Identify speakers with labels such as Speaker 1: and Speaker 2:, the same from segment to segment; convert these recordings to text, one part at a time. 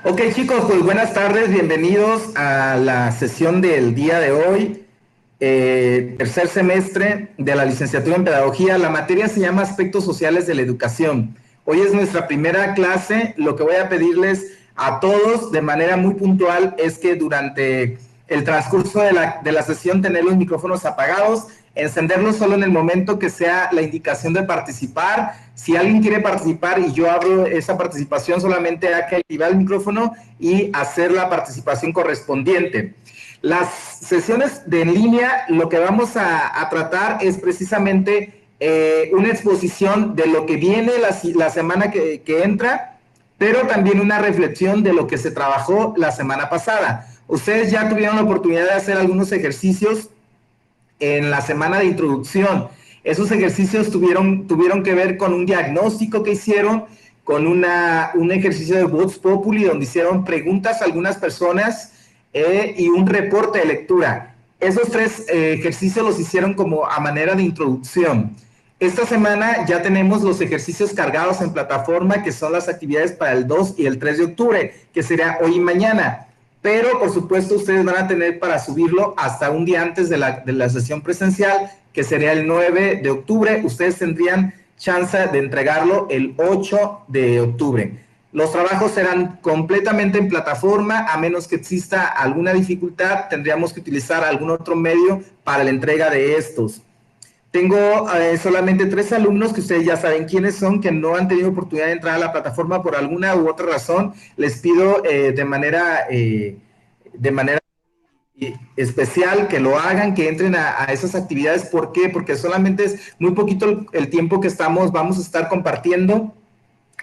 Speaker 1: Ok, chicos, pues buenas tardes, bienvenidos a la sesión del día de hoy, tercer semestre de la licenciatura en Pedagogía. La materia se llama Aspectos Sociales de la Educación. Hoy es nuestra primera clase. Lo que voy a pedirles a todos de manera muy puntual es que durante el transcurso de la sesión tener los micrófonos apagados, encenderlos solo en el momento que sea la indicación de participar. Si alguien quiere participar y yo abro esa participación, solamente hay que activar el micrófono y hacer la participación correspondiente. Las sesiones de en línea, lo que vamos a tratar es precisamente una exposición de lo que viene la semana que entra, pero también una reflexión de lo que se trabajó la semana pasada. Ustedes ya tuvieron la oportunidad de hacer algunos ejercicios en la semana de introducción. Esos ejercicios tuvieron que ver con un diagnóstico que hicieron, con un ejercicio de Vox Populi, donde hicieron preguntas a algunas personas y un reporte de lectura. Esos tres ejercicios los hicieron como a manera de introducción. Esta semana ya tenemos los ejercicios cargados en plataforma, que son las actividades para el 2 y el 3 de octubre, que será hoy y mañana. Pero, por supuesto, ustedes van a tener para subirlo hasta un día antes de la sesión presencial, que sería el 9 de octubre. Ustedes tendrían chance de entregarlo el 8 de octubre. Los trabajos serán completamente en plataforma, a menos que exista alguna dificultad, tendríamos que utilizar algún otro medio para la entrega de estos. Tengo solamente 3 alumnos que ustedes ya saben quiénes son, que no han tenido oportunidad de entrar a la plataforma por alguna u otra razón. Les pido de manera especial que lo hagan, que entren a esas actividades. ¿Por qué? Porque solamente es muy poquito el tiempo que vamos a estar compartiendo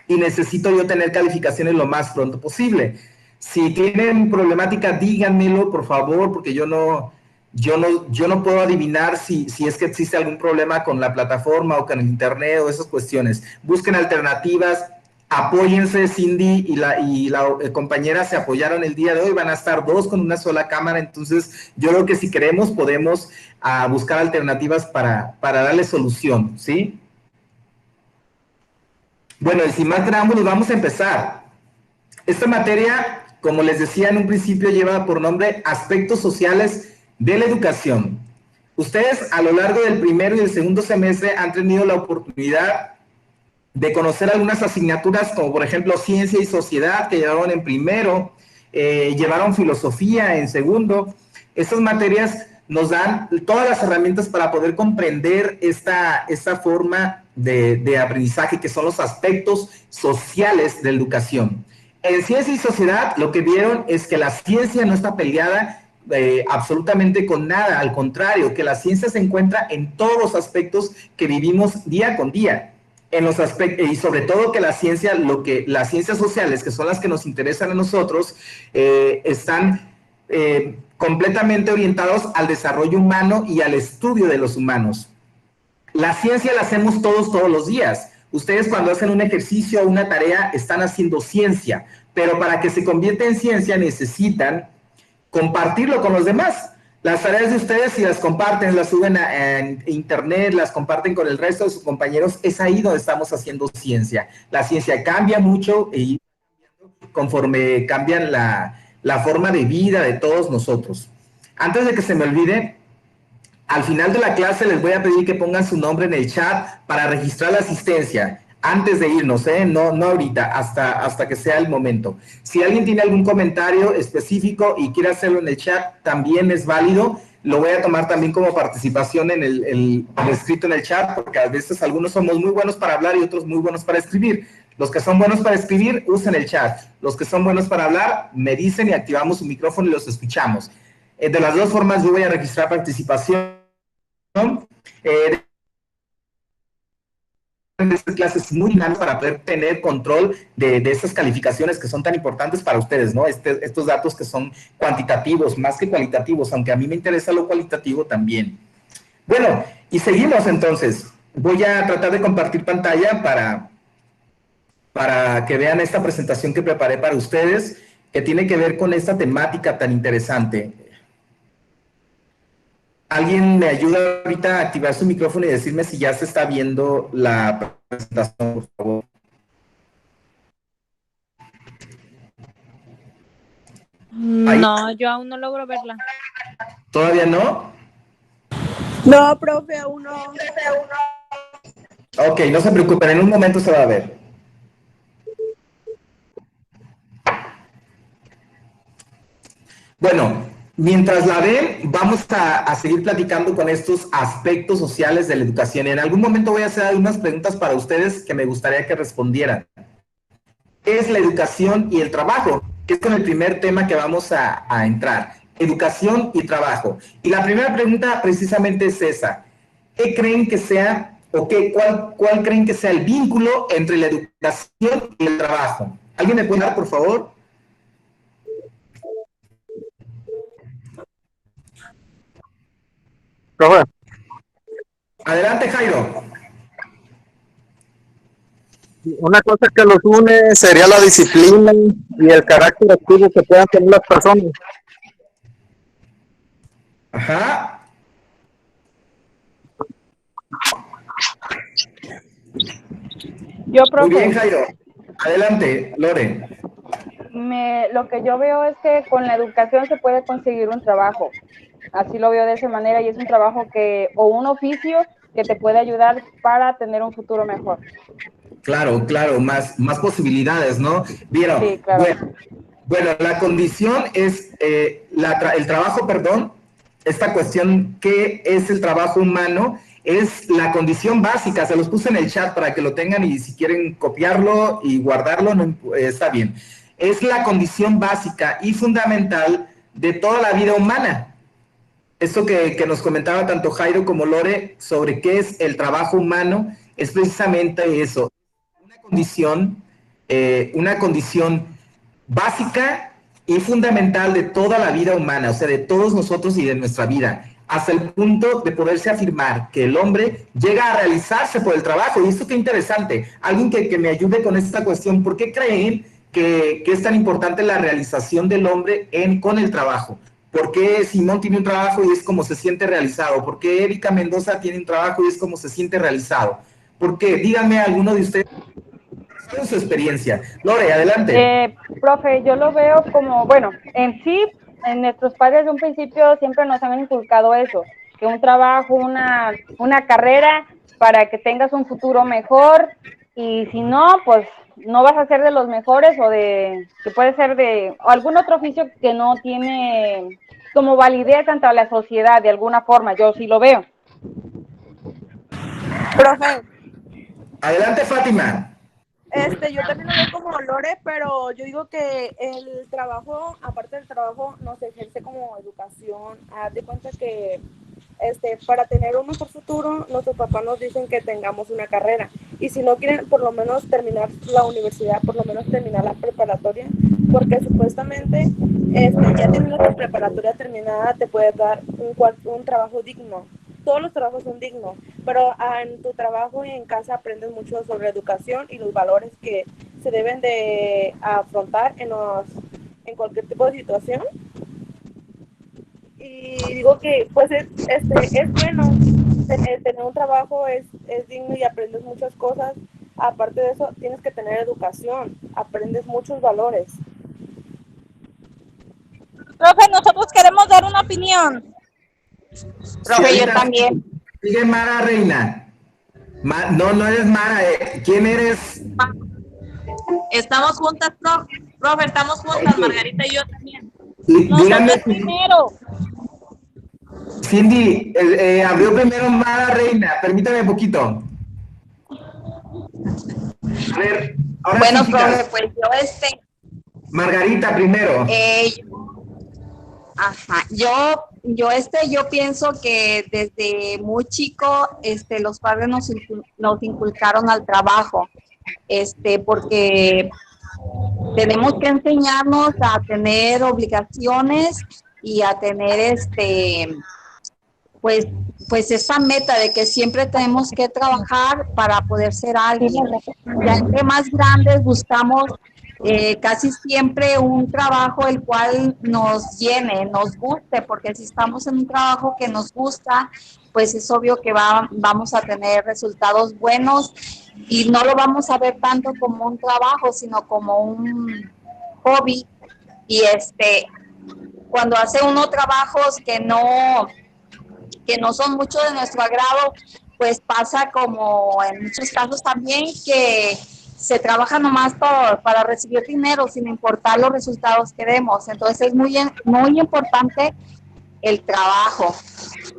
Speaker 1: y necesito yo tener calificaciones lo más pronto posible. Si tienen problemática, díganmelo, por favor, porque yo no puedo adivinar si es que existe algún problema con la plataforma o con el internet o esas cuestiones. Busquen alternativas, apóyense. Cindy y la compañera se apoyaron el día de hoy, van a estar dos con una sola cámara. Entonces yo creo que si queremos podemos buscar alternativas para darle solución, ¿sí? Bueno, y sin más preámbulos, vamos a empezar. Esta materia, como les decía en un principio, lleva por nombre Aspectos Sociales de la Educación. Ustedes a lo largo del primero y del segundo semestre han tenido la oportunidad de conocer algunas asignaturas, como por ejemplo Ciencia y Sociedad, que llevaron en primero, llevaron Filosofía en segundo. Estas materias nos dan todas las herramientas para poder comprender esta forma de aprendizaje, que son los aspectos sociales de la educación. En Ciencia y Sociedad lo que vieron es que la ciencia no está peleada absolutamente con nada, al contrario, que la ciencia se encuentra en todos los aspectos que vivimos día con día, en los aspectos, y sobre todo que las ciencias sociales, que son las que nos interesan a nosotros, están completamente orientados al desarrollo humano y al estudio de los humanos. La ciencia la hacemos todos los días. Ustedes cuando hacen un ejercicio o una tarea están haciendo ciencia, pero para que se convierta en ciencia necesitan compartirlo con los demás. Las tareas de ustedes, si las comparten, las suben en internet, las comparten con el resto de sus compañeros, es ahí donde estamos haciendo ciencia. La ciencia cambia mucho y conforme cambian la forma de vida de todos nosotros. Antes de que se me olvide, al final de la clase les voy a pedir que pongan su nombre en el chat para registrar la asistencia. Antes de irnos, no ahorita, hasta que sea el momento. Si alguien tiene algún comentario específico y quiere hacerlo en el chat, también es válido. Lo voy a tomar también como participación en el escrito en el chat, porque a veces algunos somos muy buenos para hablar y otros muy buenos para escribir. Los que son buenos para escribir, usen el chat. Los que son buenos para hablar, me dicen y activamos su micrófono y los escuchamos. De las dos formas, yo voy a registrar participación. Eh, de estas clases muy grandes para poder tener control de estas calificaciones que son tan importantes para ustedes, ¿no? Estos datos que son cuantitativos, más que cualitativos, aunque a mí me interesa lo cualitativo también. Bueno, y seguimos entonces. Voy a tratar de compartir pantalla para que vean esta presentación que preparé para ustedes, que tiene que ver con esta temática tan interesante. ¿Alguien me ayuda ahorita a activar su micrófono y decirme si ya se está viendo la presentación, por favor? Ahí,
Speaker 2: No, yo aún no logro verla.
Speaker 1: ¿todavía no?
Speaker 3: No, profe, aún no.
Speaker 1: Ok, no se preocupen, en un momento se va a ver. Bueno, mientras la ven, vamos a seguir platicando con estos aspectos sociales de la educación. En algún momento voy a hacer algunas preguntas para ustedes que me gustaría que respondieran. ¿Qué es la educación y el trabajo? Que es con el primer tema que vamos a entrar. Educación y trabajo. Y la primera pregunta precisamente es esa. ¿Qué creen que sea o cuál creen que sea el vínculo entre la educación y el trabajo? ¿Alguien me puede dar, por favor?
Speaker 4: Profe,
Speaker 1: Adelante, Jairo.
Speaker 4: una cosa que los une sería la disciplina y el carácter activo que puedan tener las personas.
Speaker 1: Ajá.
Speaker 2: Yo,
Speaker 1: Muy bien,
Speaker 2: profe,
Speaker 1: Jairo. Adelante, Lore.
Speaker 2: lo que yo veo es que con la educación se puede conseguir un trabajo. Así lo veo de esa manera y es un trabajo o un oficio que te puede ayudar para tener un futuro mejor.
Speaker 1: Claro, claro, más posibilidades, ¿no? Vieron,
Speaker 2: Sí, claro.
Speaker 1: bueno, la condición es, el trabajo, perdón, esta cuestión, ¿qué es el trabajo humano? Es la condición básica, se los puse en el chat para que lo tengan y si quieren copiarlo y guardarlo, no, está bien. Es la condición básica y fundamental de toda la vida humana. Esto que nos comentaba tanto Jairo como Lore sobre qué es el trabajo humano, es precisamente eso, una condición básica y fundamental de toda la vida humana, o sea, de todos nosotros y de nuestra vida, hasta el punto de poderse afirmar que el hombre llega a realizarse por el trabajo. Y esto qué interesante, alguien que me ayude con esta cuestión, ¿por qué creen que es tan importante la realización del hombre con el trabajo? ¿Por qué Simón tiene un trabajo y es como se siente realizado? ¿Por qué Erika Mendoza tiene un trabajo y es como se siente realizado? ¿Por qué? Díganme alguno de ustedes su experiencia. Lore, adelante.
Speaker 2: Profe, yo lo veo como, bueno, en sí, en nuestros padres de un principio siempre nos han inculcado eso, que un trabajo, una carrera para que tengas un futuro mejor y si no, pues no vas a ser de los mejores que puede ser de algún otro oficio que no tiene como validez ante la sociedad de alguna forma, yo sí lo veo.
Speaker 3: Profe,
Speaker 1: Adelante, Fátima.
Speaker 3: yo también lo veo como Lore, pero yo digo que el trabajo, aparte del trabajo, nos ejerce como educación. Haz de cuenta que para tener un mejor futuro, nuestros papás nos dicen que tengamos una carrera. Y si no quieren, por lo menos terminar la universidad, por lo menos terminar la preparatoria, porque supuestamente ya teniendo la preparatoria terminada te puede dar un trabajo digno. Todos los trabajos son dignos, pero en tu trabajo y en casa aprendes mucho sobre educación y los valores que se deben de afrontar en cualquier tipo de situación. Y digo que pues es bueno tener un trabajo, es digno y aprendes muchas cosas. Aparte de eso, tienes que tener educación, aprendes muchos valores.
Speaker 5: Profe, nosotros queremos dar una opinión.
Speaker 1: Profe, yo también. Sigue Mara Reina. No, no eres Mara. ¿Quién eres?
Speaker 5: Estamos juntas, profe, estamos juntas, okay. Margarita y yo también.
Speaker 1: Díganme
Speaker 5: primero.
Speaker 1: Cindy, abrió primero Mara Reina. Permítame un poquito. A ver, ahora
Speaker 5: bueno,
Speaker 1: sí,
Speaker 5: profe, pues yo
Speaker 1: Margarita primero.
Speaker 5: Yo pienso que desde muy chico, los padres nos inculcaron al trabajo, porque tenemos que enseñarnos a tener obligaciones y a tener, pues esa meta de que siempre tenemos que trabajar para poder ser alguien. Ya que más grandes buscamos casi siempre un trabajo el cual nos llene, nos guste, porque si estamos en un trabajo que nos gusta, pues es obvio que vamos a tener resultados buenos y no lo vamos a ver tanto como un trabajo, sino como un hobby. Y cuando hace uno trabajos que no son mucho de nuestro agrado, pues pasa como en muchos casos también que se trabaja nomás para recibir dinero sin importar los resultados que demos. Entonces es muy importante el trabajo.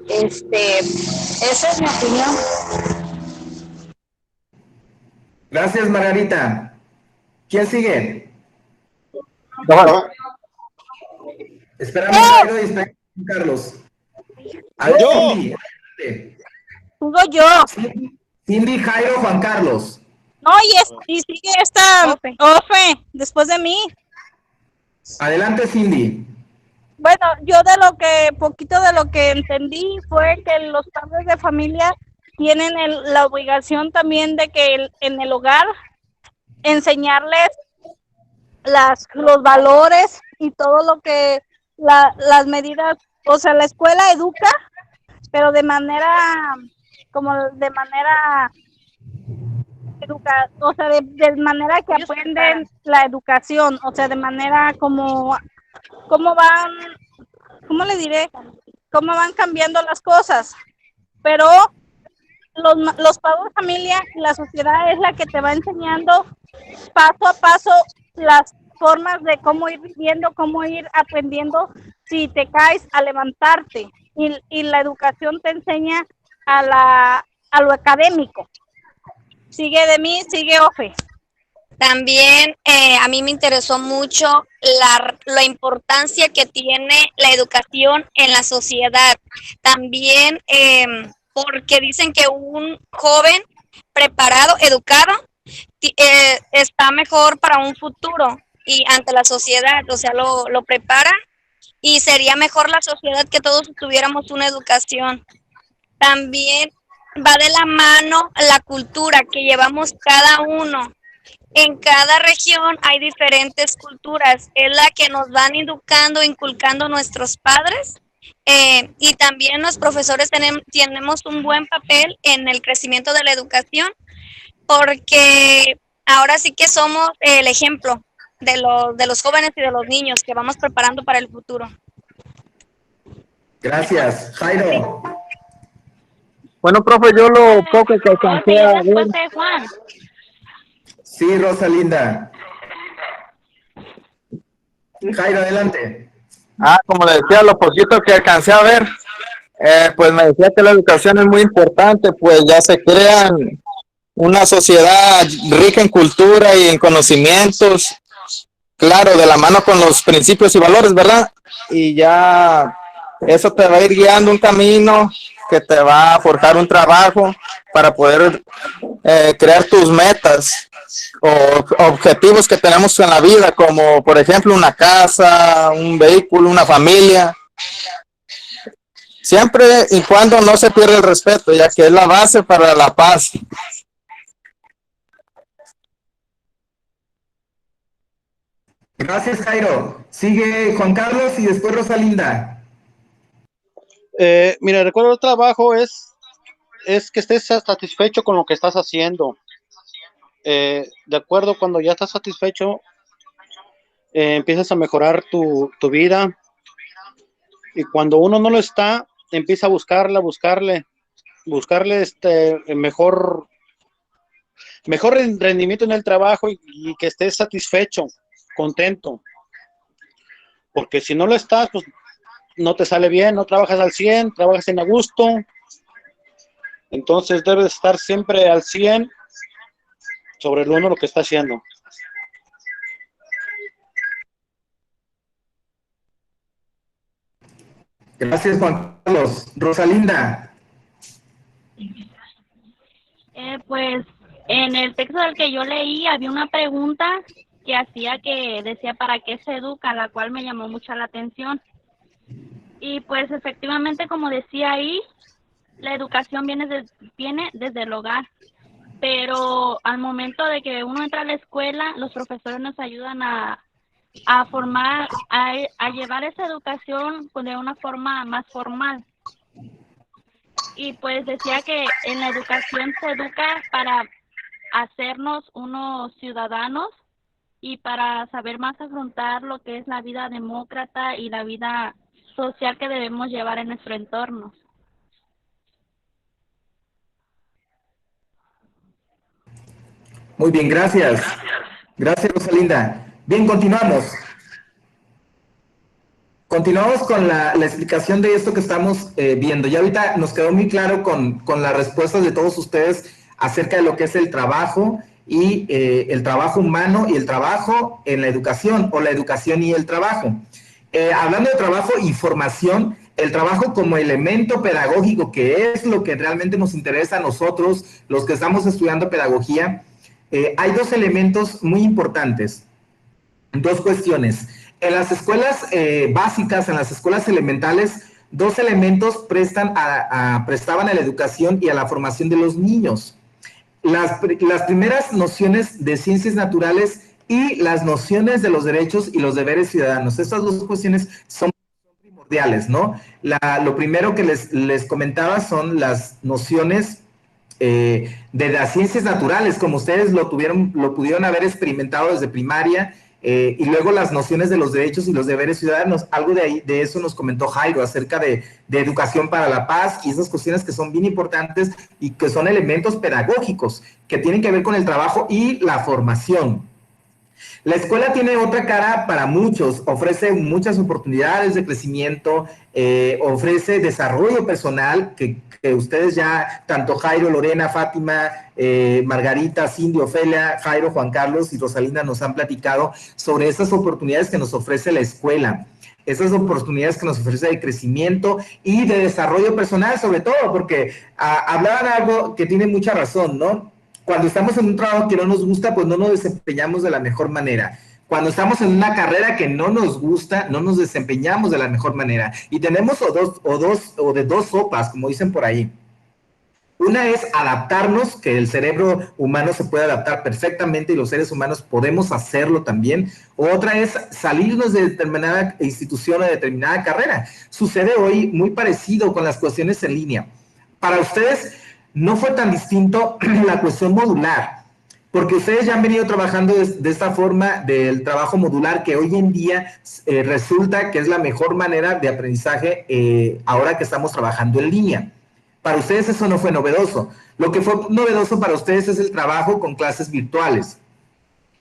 Speaker 5: Esa es mi opinión.
Speaker 1: Gracias, Margarita. ¿Quién sigue? Esperamos Jairo y esperamos Carlos. A ver,
Speaker 6: Yo.
Speaker 1: Cindy.
Speaker 2: Sigo yo.
Speaker 1: Cindy, Jairo, Juan Carlos.
Speaker 2: No, y sigue esta Ofe, después de mí.
Speaker 1: Adelante, Cindy.
Speaker 2: Bueno, yo poquito de lo que entendí fue que los padres de familia tienen la obligación también de que en el hogar enseñarles los valores y todo lo que las medidas, o sea, la escuela educa, pero de manera o sea, de manera que aprenden la educación, o sea, de manera cómo le diré, cómo van cambiando las cosas, pero los padres de familia y la sociedad es la que te va enseñando paso a paso las formas de cómo ir viviendo, cómo ir aprendiendo si te caes a levantarte, y la educación te enseña a lo académico. Sigue de mí, sigue Ofe.
Speaker 7: También a mí me interesó mucho la importancia que tiene la educación en la sociedad. También porque dicen que un joven preparado, educado, está mejor para un futuro y ante la sociedad, o sea, lo preparan y sería mejor la sociedad que todos tuviéramos una educación. También va de la mano la cultura que llevamos cada uno. En cada región hay diferentes culturas, es la que nos van educando, inculcando nuestros padres, y también los profesores tenemos un buen papel en el crecimiento de la educación, porque ahora sí que somos el ejemplo de los jóvenes y de los niños que vamos preparando para el futuro.
Speaker 1: Gracias. Jairo.
Speaker 4: Bueno, profe, yo lo poco que alcancé a ver.
Speaker 1: Sí, Rosalinda. Jairo, adelante.
Speaker 4: Como le decía, lo poquito que alcancé a ver, pues me decía que la educación es muy importante, pues ya se crean una sociedad rica en cultura y en conocimientos, claro, de la mano con los principios y valores, ¿verdad? Y ya eso te va a ir guiando un camino que te va a forjar un trabajo para poder crear tus metas o objetivos que tenemos en la vida, como por ejemplo una casa, un vehículo, una familia, siempre y cuando no se pierda el respeto, ya que es la base para la paz.
Speaker 1: Gracias, Jairo. Sigue Juan Carlos y después Rosalinda.
Speaker 6: Mira, recuerdo el trabajo es que estés satisfecho con lo que estás haciendo. De acuerdo, cuando ya estás satisfecho, empiezas a mejorar tu vida, y cuando uno no lo está, empieza a buscarle mejor rendimiento en el trabajo, y que estés satisfecho, contento, porque si no lo estás, pues no te sale bien, no trabajas al 100, trabajas en a gusto. Entonces debes estar siempre al 100 sobre lo que está haciendo.
Speaker 1: Gracias, Juan Carlos. Rosalinda.
Speaker 8: Pues en el texto del que yo leí había una pregunta que decía ¿para qué se educa?, la cual me llamó mucho la atención. Y pues efectivamente, como decía ahí, la educación viene desde el hogar, pero al momento de que uno entra a la escuela, los profesores nos ayudan a formar, a llevar esa educación de una forma más formal. Y pues decía que en la educación se educa para hacernos unos ciudadanos y para saber más afrontar lo que es la vida demócrata y la vida social que debemos llevar en nuestro entorno.
Speaker 1: Muy bien, gracias. Gracias, Rosalinda. Bien, continuamos. Continuamos con la explicación de esto que estamos viendo. Ya ahorita nos quedó muy claro con las respuestas de todos ustedes acerca de lo que es el trabajo y el trabajo humano y el trabajo en la educación, o la educación y el trabajo. Hablando de trabajo y formación, el trabajo como elemento pedagógico, que es lo que realmente nos interesa a nosotros, los que estamos estudiando pedagogía, hay dos elementos muy importantes, dos cuestiones. En las escuelas básicas, en las escuelas elementales, dos elementos prestaban a la educación y a la formación de los niños. Las primeras nociones de ciencias naturales y las nociones de los derechos y los deberes ciudadanos. Estas dos cuestiones son primordiales, ¿no? Lo primero que les comentaba son las nociones de las ciencias naturales, como ustedes lo pudieron haber experimentado desde primaria, y luego las nociones de los derechos y los deberes ciudadanos. Algo de eso nos comentó Jairo acerca de educación para la paz y esas cuestiones que son bien importantes y que son elementos pedagógicos que tienen que ver con el trabajo y la formación. La escuela tiene otra cara para muchos, ofrece muchas oportunidades de crecimiento, ofrece desarrollo personal, que ustedes ya, tanto Jairo, Lorena, Fátima, Margarita, Cindy, Ofelia, Jairo, Juan Carlos y Rosalinda nos han platicado sobre esas oportunidades que nos ofrece la escuela, esas oportunidades que nos ofrece de crecimiento y de desarrollo personal, sobre todo, porque hablaban algo que tiene mucha razón, ¿no? Cuando estamos en un trabajo que no nos gusta, pues no nos desempeñamos de la mejor manera. Cuando estamos en una carrera que no nos gusta, no nos desempeñamos de la mejor manera. Y tenemos de dos sopas, como dicen por ahí. Una es adaptarnos, que el cerebro humano se puede adaptar perfectamente y los seres humanos podemos hacerlo también. Otra es salirnos de determinada institución o de determinada carrera. Sucede hoy muy parecido con las cuestiones en línea. Para ustedes no fue tan distinto la cuestión modular, porque ustedes ya han venido trabajando de esta forma del trabajo modular, que hoy en día resulta que es la mejor manera de aprendizaje ahora que estamos trabajando en línea. Para ustedes eso no fue novedoso. Lo que fue novedoso para ustedes es el trabajo con clases virtuales.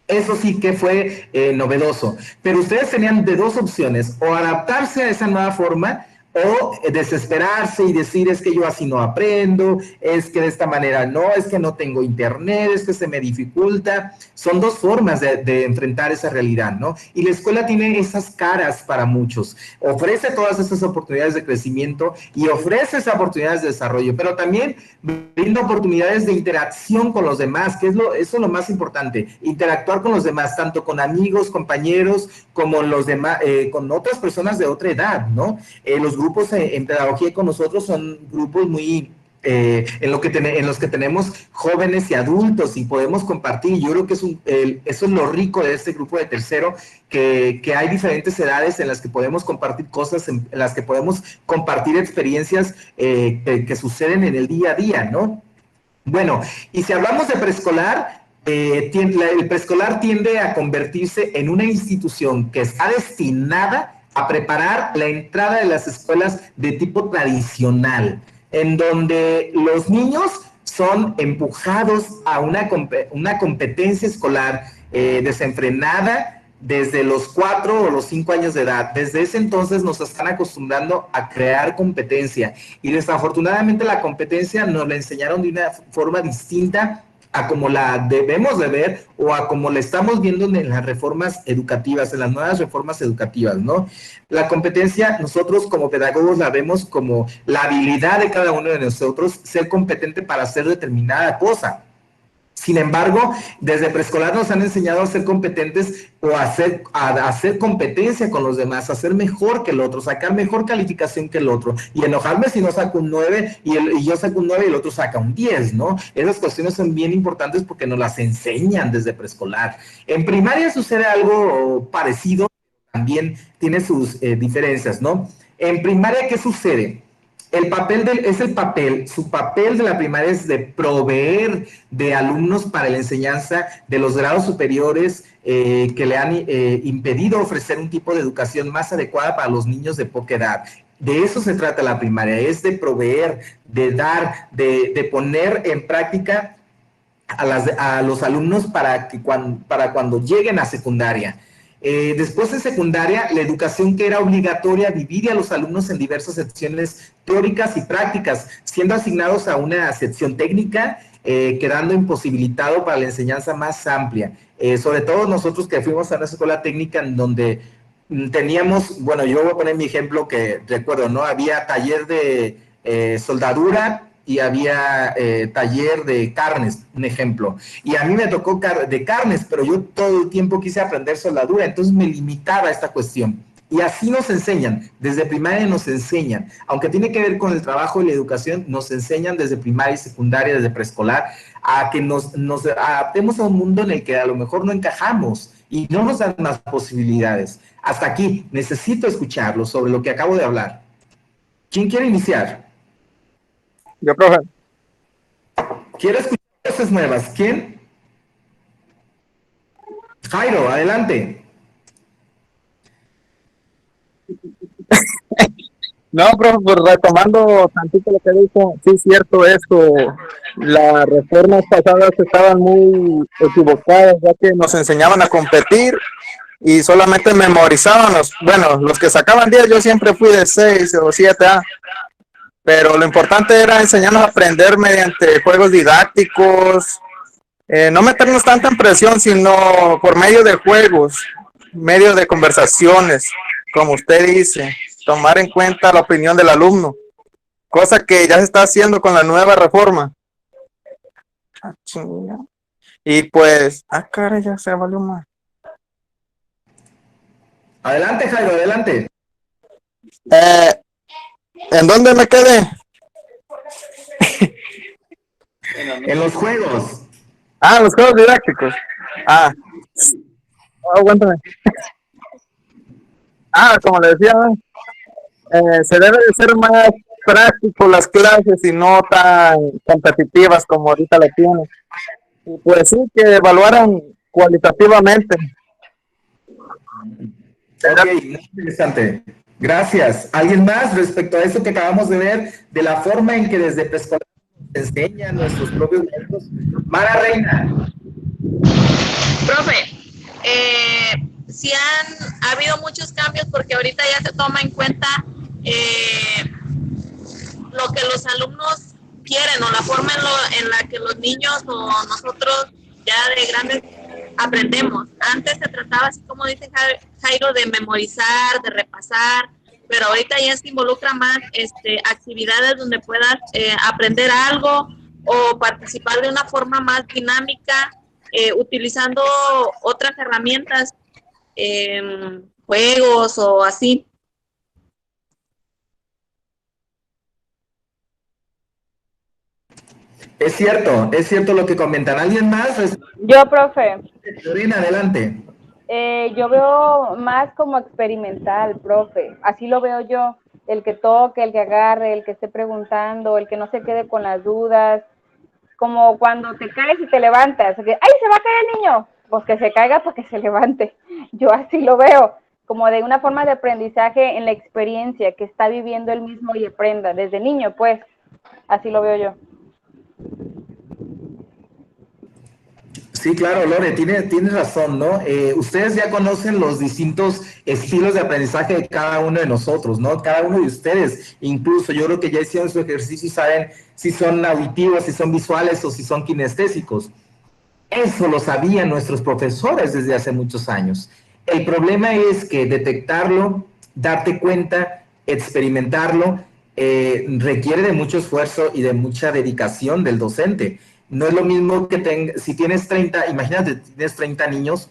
Speaker 1: Eso sí que fue novedoso. Pero ustedes tenían de dos opciones: o adaptarse a esa nueva forma, o desesperarse y decir, es que yo así no aprendo, es que de esta manera no, es que no tengo internet, es que se me dificulta. Son dos formas de enfrentar esa realidad, ¿no? Y la escuela tiene esas caras para muchos. Ofrece todas esas oportunidades de crecimiento y ofrece esas oportunidades de desarrollo, pero también brinda oportunidades de interacción con los demás, que eso es lo más importante, interactuar con los demás, tanto con amigos, compañeros, como los demás, con otras personas de otra edad, ¿no? Los grupos en pedagogía con nosotros son grupos muy en los que tenemos jóvenes y adultos y podemos compartir. Yo creo que eso es lo rico de este grupo de tercero, que hay diferentes edades en las que podemos compartir cosas, en las que podemos compartir experiencias que suceden en el día a día, ¿no? Bueno, y si hablamos de preescolar, el preescolar tiende a convertirse en una institución que está destinada a preparar la entrada de las escuelas de tipo tradicional, en donde los niños son empujados a una competencia escolar desenfrenada desde los 4 o los 5 años de edad. Desde ese entonces nos están acostumbrando a crear competencia y desafortunadamente la competencia nos la enseñaron de una forma distinta a como la debemos de ver o a como la estamos viendo en las reformas educativas, en las nuevas reformas educativas, ¿no? La competencia, nosotros como pedagogos la vemos como la habilidad de cada uno de nosotros ser competente para hacer determinada cosa. Sin embargo, desde preescolar nos han enseñado a ser competentes o a hacer competencia con los demás, a ser mejor que el otro, sacar mejor calificación que el otro, y enojarme si no saco un 9 y yo saco un 9 y el otro saca un 10, ¿no? Esas cuestiones son bien importantes porque nos las enseñan desde preescolar. En primaria sucede algo parecido, también tiene sus diferencias, ¿no? En primaria, ¿qué sucede? su papel de la primaria es de proveer de alumnos para la enseñanza de los grados superiores que le han impedido ofrecer un tipo de educación más adecuada para los niños de poca edad. De eso se trata la primaria, es de proveer, de dar, de poner en práctica a los alumnos para cuando lleguen a secundaria. Después de secundaria, la educación que era obligatoria divide a los alumnos en diversas secciones teóricas y prácticas, siendo asignados a una sección técnica, quedando imposibilitado para la enseñanza más amplia. Sobre todo nosotros que fuimos a una escuela técnica en donde teníamos, bueno, yo voy a poner mi ejemplo que recuerdo, ¿no? Había taller de soldadura y había taller de carnes, un ejemplo. Y a mí me tocó de carnes, pero yo todo el tiempo quise aprender soldadura, entonces me limitaba a esta cuestión. Y así nos enseñan, desde primaria nos enseñan, aunque tiene que ver con el trabajo y la educación, nos enseñan desde primaria y secundaria, desde preescolar, a que nos adaptemos a un mundo en el que a lo mejor no encajamos y no nos dan más posibilidades. Hasta aquí, necesito escucharlo sobre lo que acabo de hablar. ¿Quién quiere iniciar?
Speaker 4: Yo, profe.
Speaker 1: Quiero escuchar cosas nuevas. ¿Quién? Jairo, adelante.
Speaker 4: No, profe, pues retomando tantito lo que dijo, sí es cierto esto, las reformas pasadas estaban muy equivocadas, ya que nos enseñaban a competir y solamente memorizábamos, bueno, los que sacaban 10, yo siempre fui de 6 o 7A, pero lo importante era enseñarnos a aprender mediante juegos didácticos, no meternos tanta en presión, sino por medio de juegos, medio de conversaciones, como usted dice, tomar en cuenta la opinión del alumno, cosa que ya se está haciendo con la nueva reforma. Y pues, caray, ya se valió más.
Speaker 1: Adelante, Jairo, adelante.
Speaker 4: ¿En dónde me quedé?
Speaker 1: En los juegos.
Speaker 4: Los juegos didácticos. Aguántame. Como le decía, se debe de ser más práctico las clases y no tan competitivas como ahorita lo tienen. Y pues sí, que evaluaran cualitativamente.
Speaker 1: Ok, muy interesante. Gracias. ¿Alguien más respecto a eso que acabamos de ver, de la forma en que desde preescolar se enseñan nuestros propios métodos? Mara Reina.
Speaker 9: Profe, sí ha habido muchos cambios porque ahorita ya se toma en cuenta lo que los alumnos quieren o la forma en la que los niños o nosotros ya de grandes aprendemos. Antes se trataba, así como dice Jairo, de memorizar, de repasar, pero ahorita ya se involucra más actividades donde puedas aprender algo o participar de una forma más dinámica, utilizando otras herramientas, juegos o así.
Speaker 1: Es cierto lo que comentan. ¿Alguien más?
Speaker 2: Yo, profe.
Speaker 1: Lorena, adelante.
Speaker 2: Yo veo más como experimental, profe. Así lo veo yo. El que toque, el que agarre, el que esté preguntando, el que no se quede con las dudas. Como cuando te caes y te levantas. ¡Ay, se va a caer el niño! Pues que se caiga para que se levante. Yo así lo veo. Como de una forma de aprendizaje en la experiencia que está viviendo él mismo y aprenda. Desde niño, pues. Así lo veo yo.
Speaker 1: Sí, claro, Lore, tienes razón, ¿no? Ustedes ya conocen los distintos estilos de aprendizaje de cada uno de nosotros, ¿no? Cada uno de ustedes, incluso yo creo que ya hicieron su ejercicio y saben si son auditivos, si son visuales o si son kinestésicos. Eso lo sabían nuestros profesores desde hace muchos años. El problema es que detectarlo, darte cuenta, experimentarlo, requiere de mucho esfuerzo y de mucha dedicación del docente. No es lo mismo que si tienes 30, imagínate, tienes 30 niños,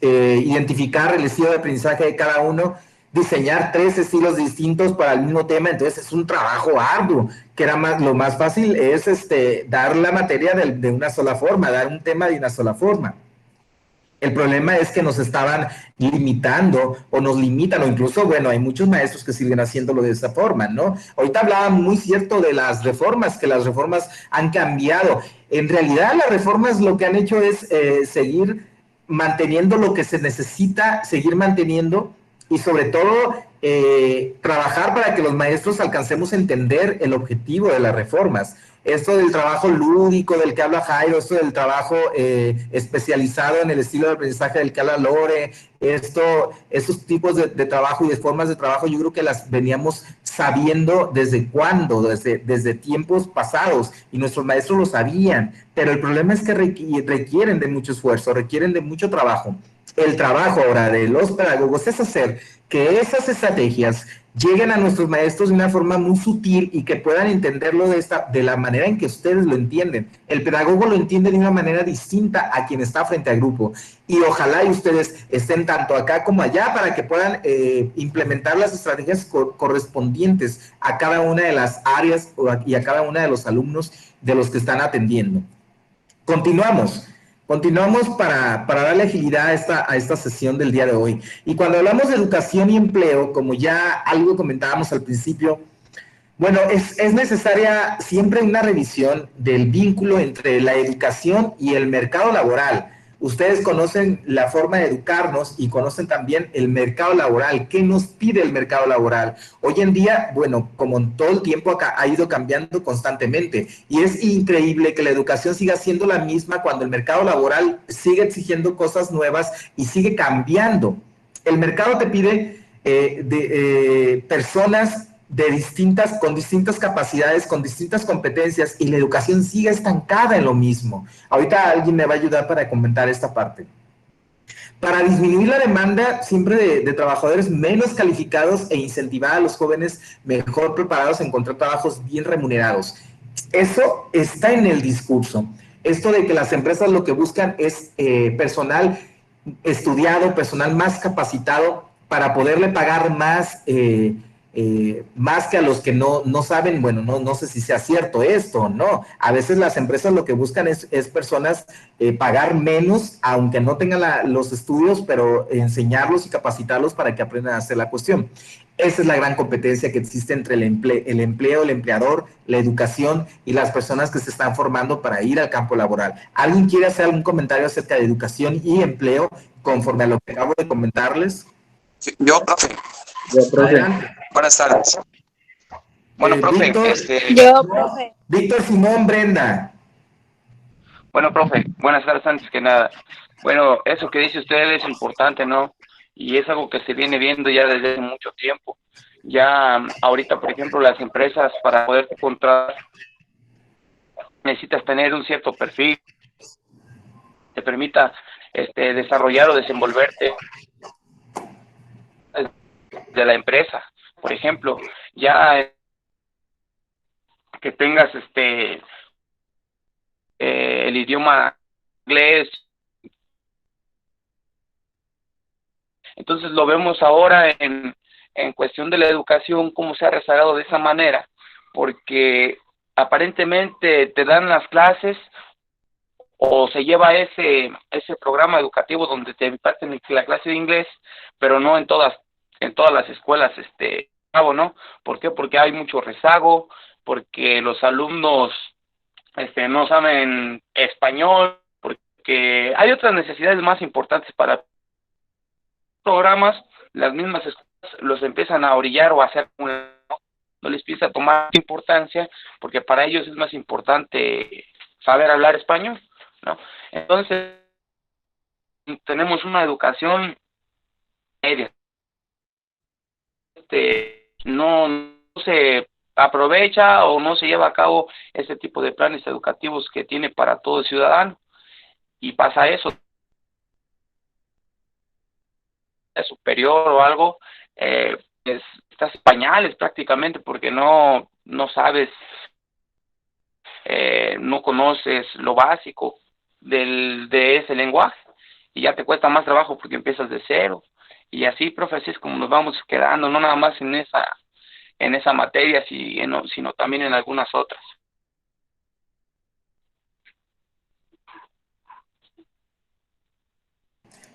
Speaker 1: identificar el estilo de aprendizaje de cada uno, diseñar 3 estilos distintos para el mismo tema, entonces es un trabajo arduo, que lo más fácil es dar la materia de una sola forma, dar un tema de una sola forma. El problema es que nos estaban limitando o nos limitan, o incluso, bueno, hay muchos maestros que siguen haciéndolo de esa forma, ¿no? Ahorita hablaba muy cierto de las reformas, que las reformas han cambiado. En realidad, las reformas lo que han hecho es seguir manteniendo lo que se necesita, seguir manteniendo y sobre todo trabajar para que los maestros alcancemos a entender el objetivo de las reformas. Esto del trabajo lúdico del que habla Jairo, esto del trabajo especializado en el estilo de aprendizaje del que habla Lore, estos tipos de trabajo y de formas de trabajo, yo creo que las veníamos sabiendo desde cuándo, desde tiempos pasados, y nuestros maestros lo sabían, pero el problema es que requieren de mucho esfuerzo, requieren de mucho trabajo. El trabajo ahora de los pedagogos es hacer que esas estrategias lleguen a nuestros maestros de una forma muy sutil y que puedan entenderlo de la manera en que ustedes lo entienden. El pedagogo lo entiende de una manera distinta a quien está frente al grupo. Y ojalá y ustedes estén tanto acá como allá para que puedan implementar las estrategias correspondientes a cada una de las áreas y a cada uno de los alumnos de los que están atendiendo. Continuamos para darle agilidad a esta sesión del día de hoy. Y cuando hablamos de educación y empleo, como ya algo comentábamos al principio, bueno, es necesaria siempre una revisión del vínculo entre la educación y el mercado laboral. Ustedes conocen la forma de educarnos y conocen también el mercado laboral. ¿Qué nos pide el mercado laboral? Hoy en día, bueno, como en todo el tiempo acá, ha ido cambiando constantemente y es increíble que la educación siga siendo la misma cuando el mercado laboral sigue exigiendo cosas nuevas y sigue cambiando. El mercado te pide personas con distintas capacidades, con distintas competencias, y la educación sigue estancada en lo mismo. Ahorita alguien me va a ayudar para comentar esta parte. Para disminuir la demanda siempre de trabajadores menos calificados e incentivar a los jóvenes mejor preparados a encontrar trabajos bien remunerados. Eso está en el discurso. Esto de que las empresas lo que buscan es personal estudiado, personal más capacitado para poderle pagar más que a los que no saben. Bueno, no sé si sea cierto esto o no. A veces las empresas lo que buscan es personas pagar menos, aunque no tengan los estudios, pero enseñarlos y capacitarlos para que aprendan a hacer la cuestión. Esa es la gran competencia que existe entre el empleo, el empleador, la educación y las personas que se están formando para ir al campo laboral. ¿Alguien quiere hacer algún comentario acerca de educación y empleo conforme a lo que acabo de comentarles?
Speaker 10: Sí, yo, profe.
Speaker 1: Adelante.
Speaker 10: Buenas tardes. Bueno, profe,
Speaker 1: Víctor Simón Brenda.
Speaker 11: Bueno, profe, buenas tardes antes que nada. Bueno, eso que dice usted es importante, ¿no? Y es algo que se viene viendo ya desde hace mucho tiempo. Ya ahorita, por ejemplo, las empresas para poder contratar necesitas tener un cierto perfil que te permita desarrollar o desenvolverte de la empresa. Por ejemplo, ya que tengas el idioma inglés. Entonces lo vemos ahora en cuestión de la educación, cómo se ha rezagado de esa manera, porque aparentemente te dan las clases o se lleva ese programa educativo donde te imparten la clase de inglés, pero no en todas las escuelas, ¿no? ¿Por qué? Porque hay mucho rezago, porque los alumnos no saben español, porque hay otras necesidades más importantes para programas. Las mismas escuelas los empiezan a orillar o a hacer, no les empieza a tomar importancia, porque para ellos es más importante saber hablar español, ¿no? Entonces, tenemos una educación media. No se aprovecha o no se lleva a cabo ese tipo de planes educativos que tiene para todo ciudadano, y pasa eso superior o algo, estás en pañales prácticamente, porque no sabes, no conoces lo básico de ese lenguaje, y ya te cuesta más trabajo porque empiezas de cero. Y así, profe, así es como nos vamos quedando, no nada más en esa materia, sino también en algunas otras.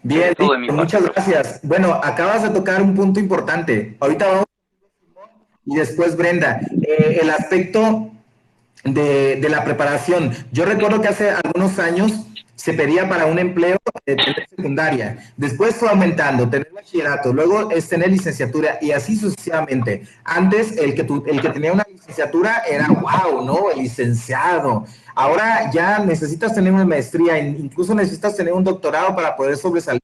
Speaker 1: Bien,
Speaker 11: Es todo de mi parte,
Speaker 1: muchas
Speaker 11: profe.
Speaker 1: gracias. Bueno, acabas de tocar un punto importante. Ahorita vamos y después Brenda. El aspecto de la preparación. Yo recuerdo que hace algunos años se pedía para un empleo tener secundaria, después fue aumentando, tener bachillerato, luego es tener licenciatura y así sucesivamente. Antes el que tenía una licenciatura era wow, ¿no? El licenciado. Ahora ya necesitas tener una maestría, incluso necesitas tener un doctorado para poder sobresalir.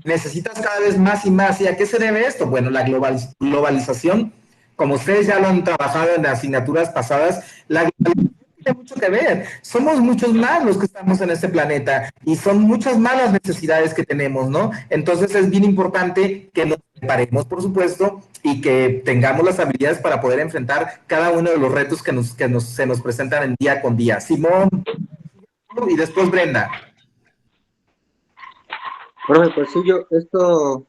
Speaker 1: Necesitas cada vez más y más. ¿Y a qué se debe esto? Bueno, la globalización, como ustedes ya lo han trabajado en las asignaturas pasadas, la globalización tiene mucho que ver. Somos muchos más los que estamos en este planeta y son muchas más las necesidades que tenemos, ¿no? Entonces es bien importante que nos preparemos, por supuesto, y que tengamos las habilidades para poder enfrentar cada uno de los retos que se nos presentan en día con día. Simón, y después Brenda.
Speaker 12: Profe, pues sí, esto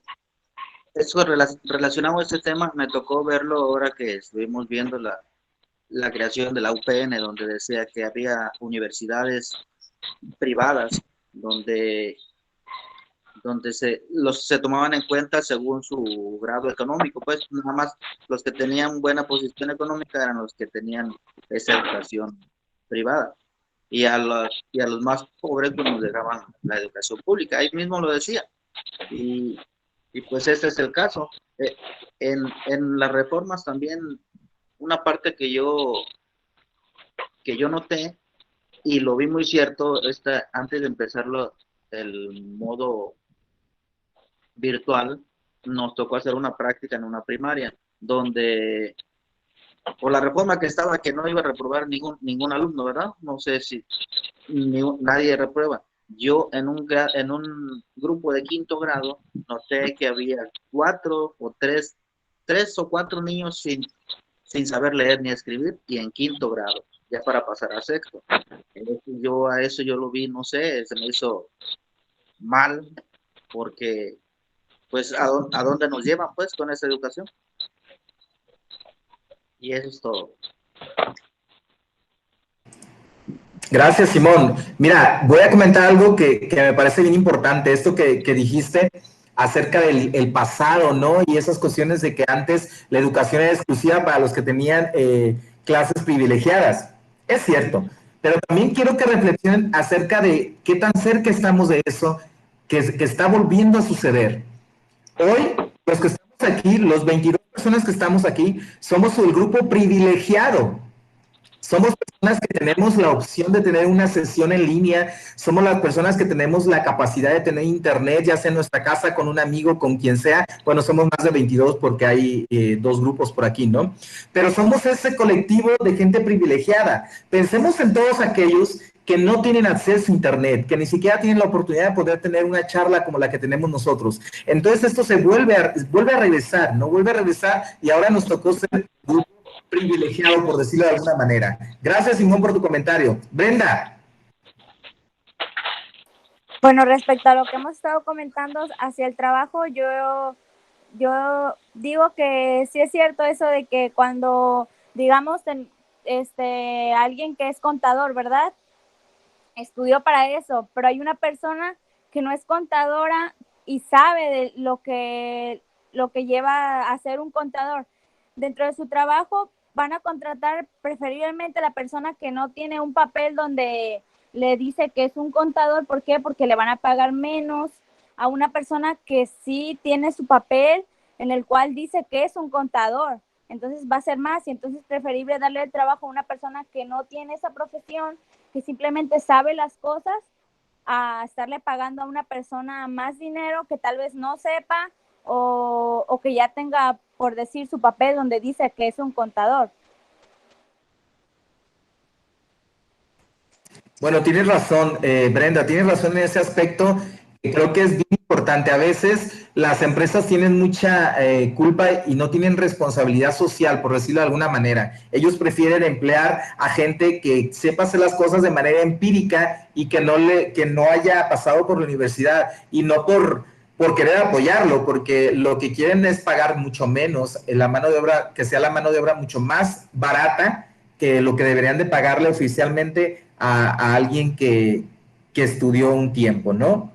Speaker 12: relacionado a este tema, me tocó verlo ahora que estuvimos viendo la creación de la UPN, donde decía que había universidades privadas donde se tomaban en cuenta según su grado económico, pues nada más los que tenían buena posición económica eran los que tenían esa educación privada. Y a los más pobres pues nos dejaban la educación pública, ahí mismo lo decía. Y pues este es el caso. En las reformas también, una parte que yo noté, y lo vi muy cierto, antes de empezarlo el modo virtual, nos tocó hacer una práctica en una primaria, donde por la reforma que estaba, que no iba a reprobar ningún alumno, ¿verdad? No sé si nadie reprueba. Yo en un grupo de quinto grado noté que había tres o cuatro niños sin saber leer ni escribir, y en quinto grado, ya para pasar a sexto. Yo a eso yo lo vi, no sé, se me hizo mal, porque pues a dónde nos llevan pues con esa educación. Y eso es todo.
Speaker 1: Gracias, Simón. Mira, voy a comentar algo que me parece bien importante, esto que dijiste acerca del pasado, ¿no? Y esas cuestiones de que antes la educación era exclusiva para los que tenían clases privilegiadas. Es cierto, pero también quiero que reflexionen acerca de qué tan cerca estamos de eso que está volviendo a suceder. Hoy, los que estamos aquí, los 22 personas que estamos aquí, somos el grupo privilegiado. Somos personas que tenemos la opción de tener una sesión en línea, somos las personas que tenemos la capacidad de tener internet, ya sea en nuestra casa, con un amigo, con quien sea. Bueno, somos más de 22 porque hay dos grupos por aquí, ¿no? Pero somos ese colectivo de gente privilegiada. Pensemos en todos aquellos que no tienen acceso a internet, que ni siquiera tienen la oportunidad de poder tener una charla como la que tenemos nosotros. Entonces esto se vuelve a regresar, ¿no? Vuelve a regresar y ahora nos tocó ser un grupo privilegiado, por decirlo de alguna manera. Gracias, Simón, por tu comentario. Brenda.
Speaker 13: Bueno, respecto a lo que hemos estado comentando hacia el trabajo, yo digo que sí es cierto eso de que cuando, digamos, alguien que es contador, ¿verdad? Estudió para eso, pero hay una persona que no es contadora y sabe de lo que lleva a ser un contador. Dentro de su trabajo van a contratar preferiblemente a la persona que no tiene un papel donde le dice que es un contador. ¿Por qué? Porque le van a pagar menos a una persona que sí tiene su papel en el cual dice que es un contador. Entonces va a ser más, y entonces es preferible darle el trabajo a una persona que no tiene esa profesión, que simplemente sabe las cosas, a estarle pagando a una persona más dinero que tal vez no sepa o que ya tenga, por decir, su papel donde dice que es un contador.
Speaker 1: Bueno, tienes razón, Brenda, tienes razón en ese aspecto. Creo que es bien importante. A veces las empresas tienen mucha culpa y no tienen responsabilidad social, por decirlo de alguna manera. Ellos prefieren emplear a gente que sepa hacer las cosas de manera empírica y que no haya pasado por la universidad, y no por querer apoyarlo, porque lo que quieren es pagar mucho menos la mano de obra, que sea la mano de obra mucho más barata que lo que deberían de pagarle oficialmente a alguien que estudió un tiempo, ¿no?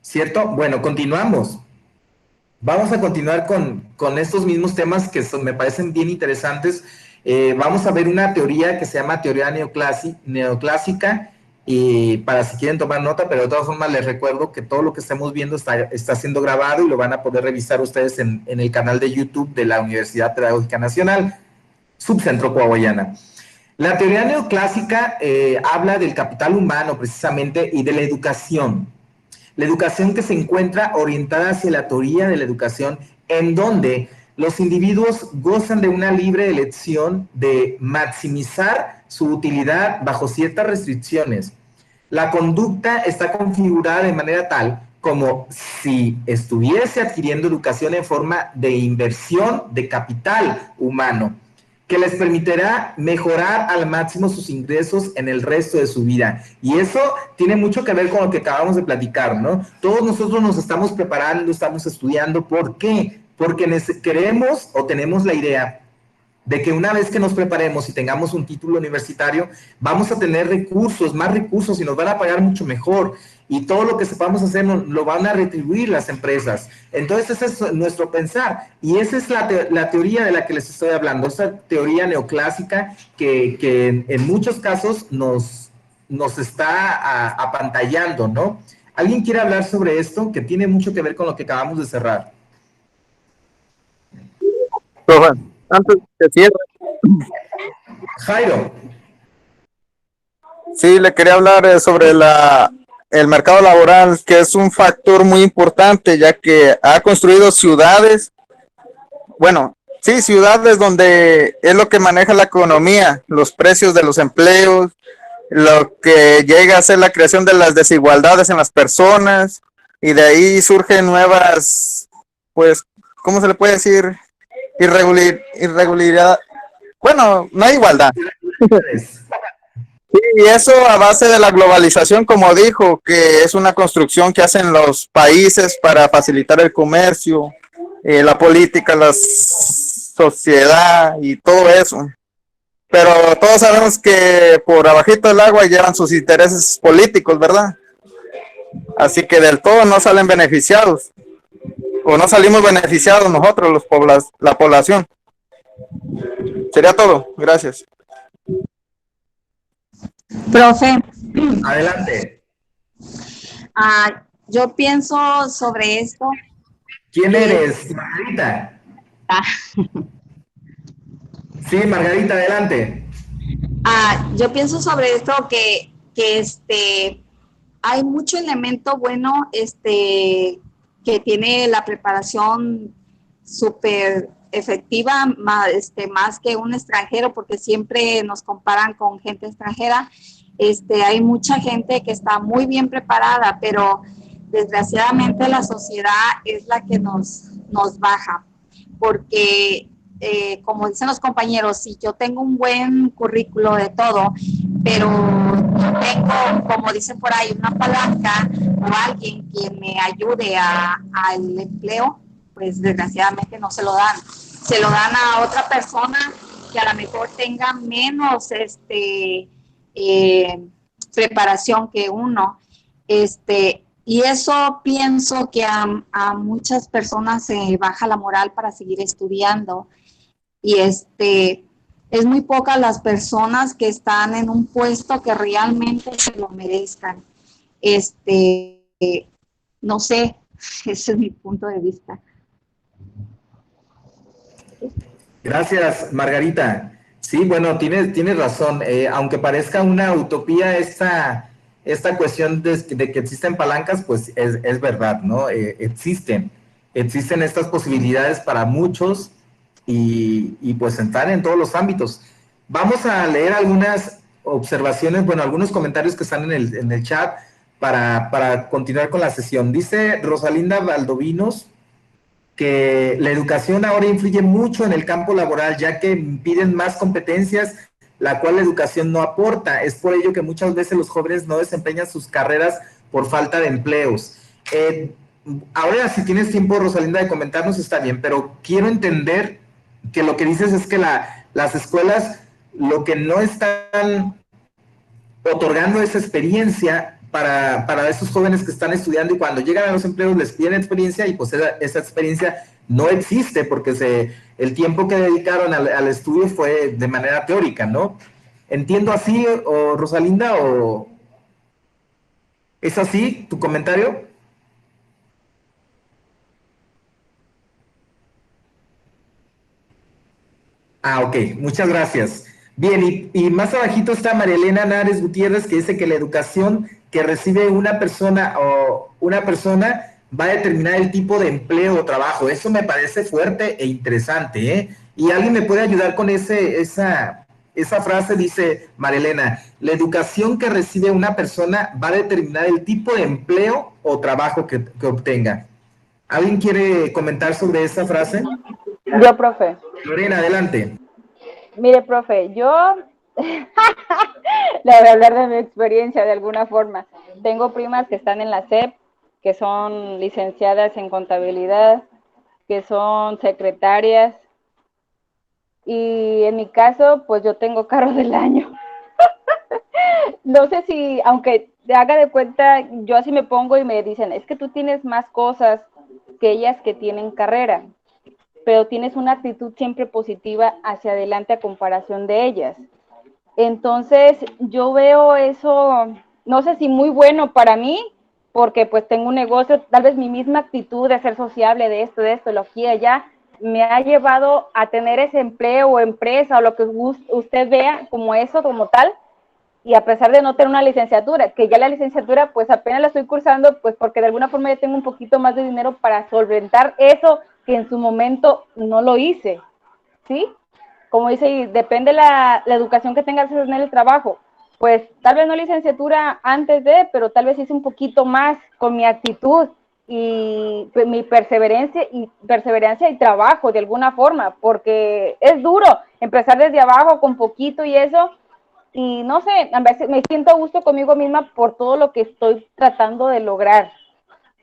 Speaker 1: ¿cierto? Bueno, continuamos. Vamos a continuar con estos mismos temas que me parecen bien interesantes. Vamos a ver una teoría que se llama teoría neoclásica, y para si quieren tomar nota, pero de todas formas les recuerdo que todo lo que estamos viendo está siendo grabado y lo van a poder revisar ustedes en el canal de YouTube de la Universidad Pedagógica Nacional, Subcentro Coahuayana. La teoría neoclásica habla del capital humano precisamente y de la educación. La educación que se encuentra orientada hacia la teoría de la educación, en donde los individuos gozan de una libre elección de maximizar su utilidad bajo ciertas restricciones. La conducta está configurada de manera tal como si estuviese adquiriendo educación en forma de inversión de capital humano, que les permitirá mejorar al máximo sus ingresos en el resto de su vida. Y eso tiene mucho que ver con lo que acabamos de platicar, ¿no? Todos nosotros nos estamos preparando, estamos estudiando. ¿Por qué? Porque queremos o tenemos la idea de que una vez que nos preparemos y tengamos un título universitario, vamos a tener recursos, más recursos, y nos van a pagar mucho mejor. Y todo lo que sepamos hacer lo van a retribuir las empresas. Entonces ese es nuestro pensar. Y esa es la teoría de la que les estoy hablando, esa teoría neoclásica que en muchos casos nos está apantallando, ¿no? ¿Alguien quiere hablar sobre esto? Que tiene mucho que ver con lo que acabamos de cerrar.
Speaker 4: Antes que cierre.
Speaker 1: Jairo.
Speaker 4: Sí, le quería hablar sobre el mercado laboral, que es un factor muy importante, ya que ha construido ciudades, bueno, sí, ciudades donde es lo que maneja la economía, los precios de los empleos, lo que llega a ser la creación de las desigualdades en las personas, y de ahí surgen nuevas, pues, ¿cómo se le puede decir? Irregularidad. Bueno, no hay igualdad. Y eso a base de la globalización, como dijo, que es una construcción que hacen los países para facilitar el comercio, la política, la sociedad y todo eso. Pero todos sabemos que por abajito del agua llevan sus intereses políticos, ¿verdad? Así que del todo no salen beneficiados, o no salimos beneficiados nosotros, la población. Sería todo. Gracias.
Speaker 5: Profe.
Speaker 1: Adelante.
Speaker 5: Yo pienso sobre esto.
Speaker 1: ¿Quién eres? Margarita. Sí, Margarita, adelante.
Speaker 5: Yo pienso sobre esto que hay mucho elemento bueno que tiene la preparación súper efectiva, más que un extranjero, porque siempre nos comparan con gente extranjera. Hay mucha gente que está muy bien preparada, pero desgraciadamente la sociedad es la que nos baja, porque como dicen los compañeros, si yo tengo un buen currículo de todo, pero no tengo, como dicen por ahí, una palanca o alguien que me ayude al empleo, pues desgraciadamente no se lo dan. Se lo dan a otra persona que a lo mejor tenga menos preparación que uno. Y eso pienso que a muchas personas se baja la moral para seguir estudiando. Y es muy pocas las personas que están en un puesto que realmente se lo merezcan. No sé, ese es mi punto de vista.
Speaker 1: Gracias, Margarita. Sí, bueno, tienes razón. Aunque parezca una utopía esta cuestión de que existen palancas, pues es verdad, ¿no? Existen estas posibilidades para muchos y pues entrar en todos los ámbitos. Vamos a leer algunas observaciones, bueno, algunos comentarios que están en el chat para continuar con la sesión. Dice Rosalinda Valdovinos que la educación ahora influye mucho en el campo laboral, ya que piden más competencias, la cual la educación no aporta. Es por ello que muchas veces los jóvenes no desempeñan sus carreras por falta de empleos. Ahora, si tienes tiempo, Rosalinda, de comentarnos, está bien, pero quiero entender que lo que dices es que las escuelas lo que no están otorgando esa experiencia para esos jóvenes que están estudiando y cuando llegan a los empleos les piden experiencia y pues esa experiencia no existe porque el tiempo que dedicaron al estudio fue de manera teórica, ¿no? ¿Entiendo así, o Rosalinda, o es así tu comentario? Ah, ok, muchas gracias. Bien, y más abajito está María Elena Nares Gutiérrez, que dice que la educación que recibe una persona va a determinar el tipo de empleo o trabajo. Eso me parece fuerte e interesante, ¿eh? Y alguien me puede ayudar con esa frase, dice María Elena, la educación que recibe una persona va a determinar el tipo de empleo o trabajo que obtenga. ¿Alguien quiere comentar sobre esa frase?
Speaker 2: Yo, profe.
Speaker 1: Lorena, adelante.
Speaker 2: Mire, profe, yo le voy a hablar de mi experiencia de alguna forma. Tengo primas que están en la SEP, que son licenciadas en contabilidad, que son secretarias, y en mi caso, pues yo tengo carro del año. No sé si, aunque te haga de cuenta, yo así me pongo y me dicen, es que tú tienes más cosas que ellas que tienen carrera, pero tienes una actitud siempre positiva hacia adelante a comparación de ellas. Entonces, yo veo eso, no sé si muy bueno para mí, porque pues tengo un negocio, tal vez mi misma actitud de ser sociable, de esto, lo aquí y allá, me ha llevado a tener ese empleo o empresa o lo que usted vea como eso, como tal, y a pesar de no tener una licenciatura, que ya la licenciatura pues apenas la estoy cursando, pues porque de alguna forma ya tengo un poquito más de dinero para solventar eso que en su momento no lo hice, ¿sí? Como dice, depende la educación que tengas en el trabajo, pues tal vez no licenciatura antes de, pero tal vez hice un poquito más con mi actitud y pues, mi perseverancia y trabajo de alguna forma, porque es duro empezar desde abajo con poquito y eso. Y no sé, a veces me siento a gusto conmigo misma por todo lo que estoy tratando de lograr,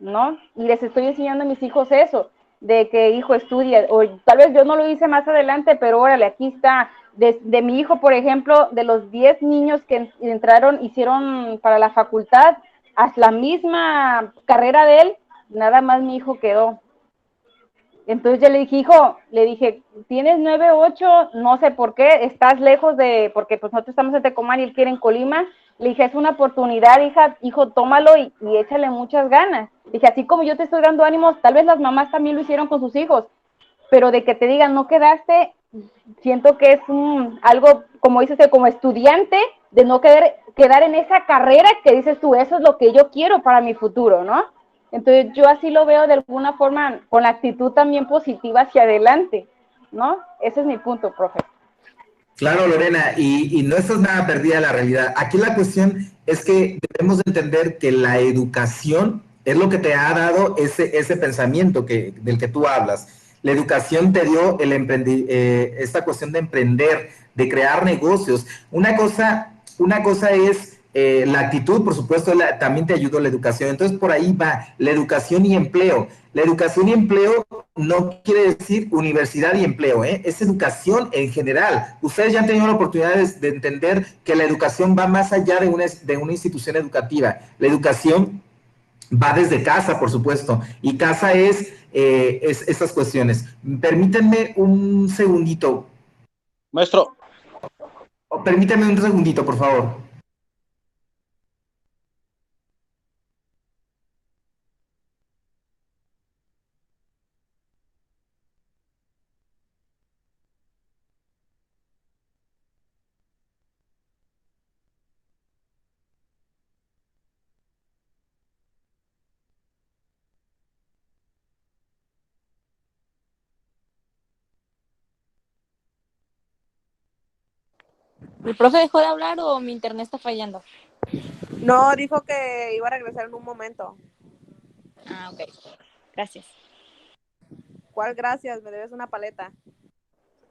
Speaker 2: ¿no? Y les estoy enseñando a mis hijos eso, de que hijo estudia, o tal vez yo no lo hice más adelante, pero órale, aquí está, de mi hijo, por ejemplo, de los 10 niños que entraron, hicieron para la facultad, hasta la misma carrera de él, nada más mi hijo quedó. Entonces yo le dije, hijo, tienes 9, 8, no sé por qué, estás lejos porque pues nosotros estamos en Tecomán y él quiere en Colima. Le dije, es una oportunidad, hijo, tómalo y échale muchas ganas. Dije, así como yo te estoy dando ánimos, tal vez las mamás también lo hicieron con sus hijos, pero de que te digan, no quedaste, siento que es algo, como dices, como estudiante, de no quedar en esa carrera que dices tú, eso es lo que yo quiero para mi futuro, ¿no? Entonces yo así lo veo de alguna forma, con la actitud también positiva hacia adelante, ¿no? Ese es mi punto, profe.
Speaker 1: Claro, Lorena, y no estás nada perdida de la realidad. Aquí la cuestión es que debemos entender que la educación es lo que te ha dado ese pensamiento del que tú hablas. La educación te dio esta cuestión de emprender, de crear negocios. Una cosa es la actitud, por supuesto, también te ayudó la educación. Entonces, por ahí va la educación y empleo. La educación y empleo no quiere decir universidad y empleo, ¿eh? Es educación en general. Ustedes ya han tenido la oportunidad de entender que la educación va más allá de una institución educativa. La educación va desde casa, por supuesto, y casa es esas cuestiones. Permítanme un segundito.
Speaker 6: Maestro.
Speaker 1: Permítanme un segundito, por favor.
Speaker 14: ¿El profe dejó de hablar o mi internet está fallando?
Speaker 3: No, dijo que iba a regresar en un momento.
Speaker 14: Ah, ok. Gracias.
Speaker 3: ¿Cuál gracias? Me debes una paleta.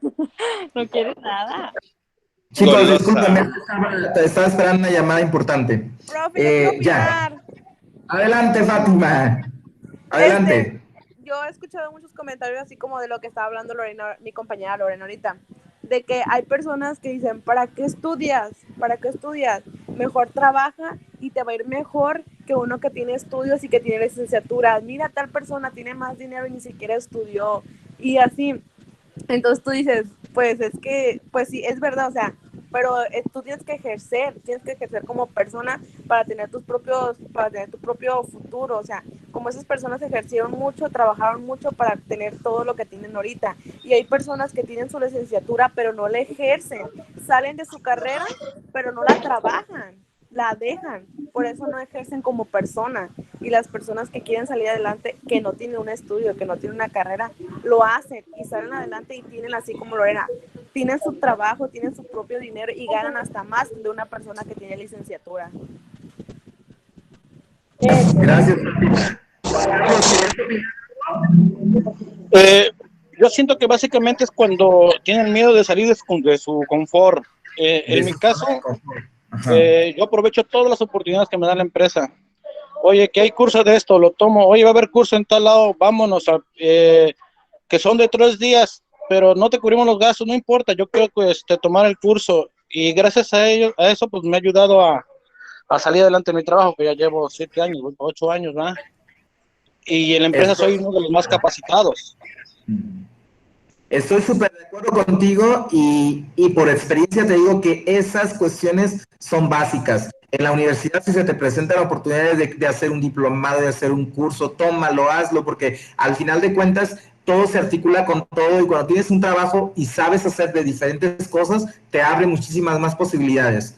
Speaker 14: No quieres nada.
Speaker 1: Chicos, discúlpenme, estaba esperando una llamada importante.
Speaker 3: Profe,
Speaker 1: ya. Adelante, Fátima. Adelante.
Speaker 3: Yo he escuchado muchos comentarios así como de lo que estaba hablando Lorena, mi compañera Lorena ahorita, de que hay personas que dicen, ¿para qué estudias? ¿Para qué estudias? Mejor trabaja y te va a ir mejor que uno que tiene estudios y que tiene licenciatura. Mira, tal persona tiene más dinero y ni siquiera estudió, y así. Entonces tú dices, pues es que, pues sí, es verdad, o sea, pero tú tienes que ejercer como persona para tener para tener tu propio futuro, o sea, como esas personas ejercieron mucho, trabajaron mucho para tener todo lo que tienen ahorita, y hay personas que tienen su licenciatura pero no la ejercen, salen de su carrera pero no la trabajan, la dejan, por eso no ejercen como persona. Y las personas que quieren salir adelante, que no tienen un estudio, que no tienen una carrera, lo hacen y salen adelante y tienen, así como Lorena, tienen su trabajo, tienen su propio dinero y ganan hasta más de una persona que tiene licenciatura.
Speaker 1: Gracias.
Speaker 6: Yo siento que básicamente es cuando tienen miedo de salir de su confort. En mi caso, yo aprovecho todas las oportunidades que me da la empresa. Oye, que hay curso de esto, lo tomo. Oye, va a haber curso en tal lado, vámonos. Que son de 3 días, pero no te cubrimos los gastos, no importa. Yo quiero tomar el curso, y gracias a eso, pues me ha ayudado a salir adelante en mi trabajo, que ya llevo 7 años, 8 años, ¿verdad? Y en la empresa soy uno de los más capacitados.
Speaker 1: Estoy súper de acuerdo contigo y por experiencia te digo que esas cuestiones son básicas. En la universidad, si se te presenta la oportunidad de hacer un diplomado, de hacer un curso, tómalo, hazlo, porque al final de cuentas todo se articula con todo, y cuando tienes un trabajo y sabes hacer de diferentes cosas, te abre muchísimas más posibilidades.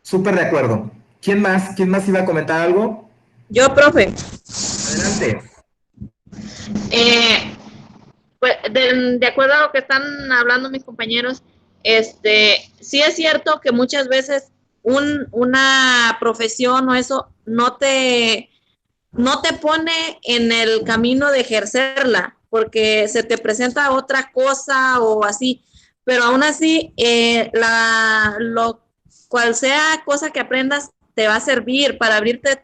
Speaker 1: Súper de acuerdo. ¿Quién más? ¿Quién más iba a comentar algo?
Speaker 9: Yo, profe.
Speaker 1: Adelante.
Speaker 9: Pues, de acuerdo a lo que están hablando mis compañeros, sí es cierto que muchas veces una profesión o eso no te pone en el camino de ejercerla, porque se te presenta otra cosa o así, pero aún así, cual sea cosa que aprendas, te va a servir para abrirte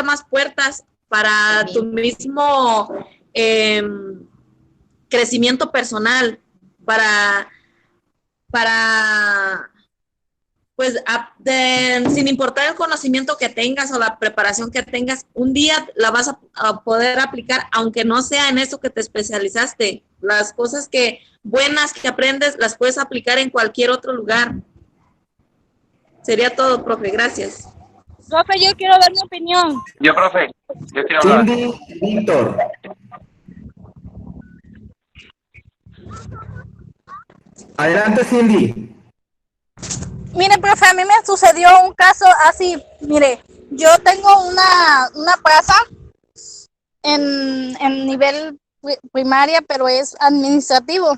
Speaker 9: más puertas para tu mismo crecimiento personal, para pues sin importar el conocimiento que tengas o la preparación que tengas, un día la vas a poder aplicar, aunque no sea en eso que te especializaste. Las cosas buenas que aprendes las puedes aplicar en cualquier otro lugar. Sería todo, profe. Gracias.
Speaker 8: Profe, yo quiero dar mi opinión.
Speaker 11: Yo, profe, yo quiero hablar.
Speaker 1: Cindy, Víctor. Adelante, Cindy.
Speaker 15: Mire, profe, a mí me sucedió un caso así. Mire, yo tengo una plaza en nivel primaria, pero es administrativo.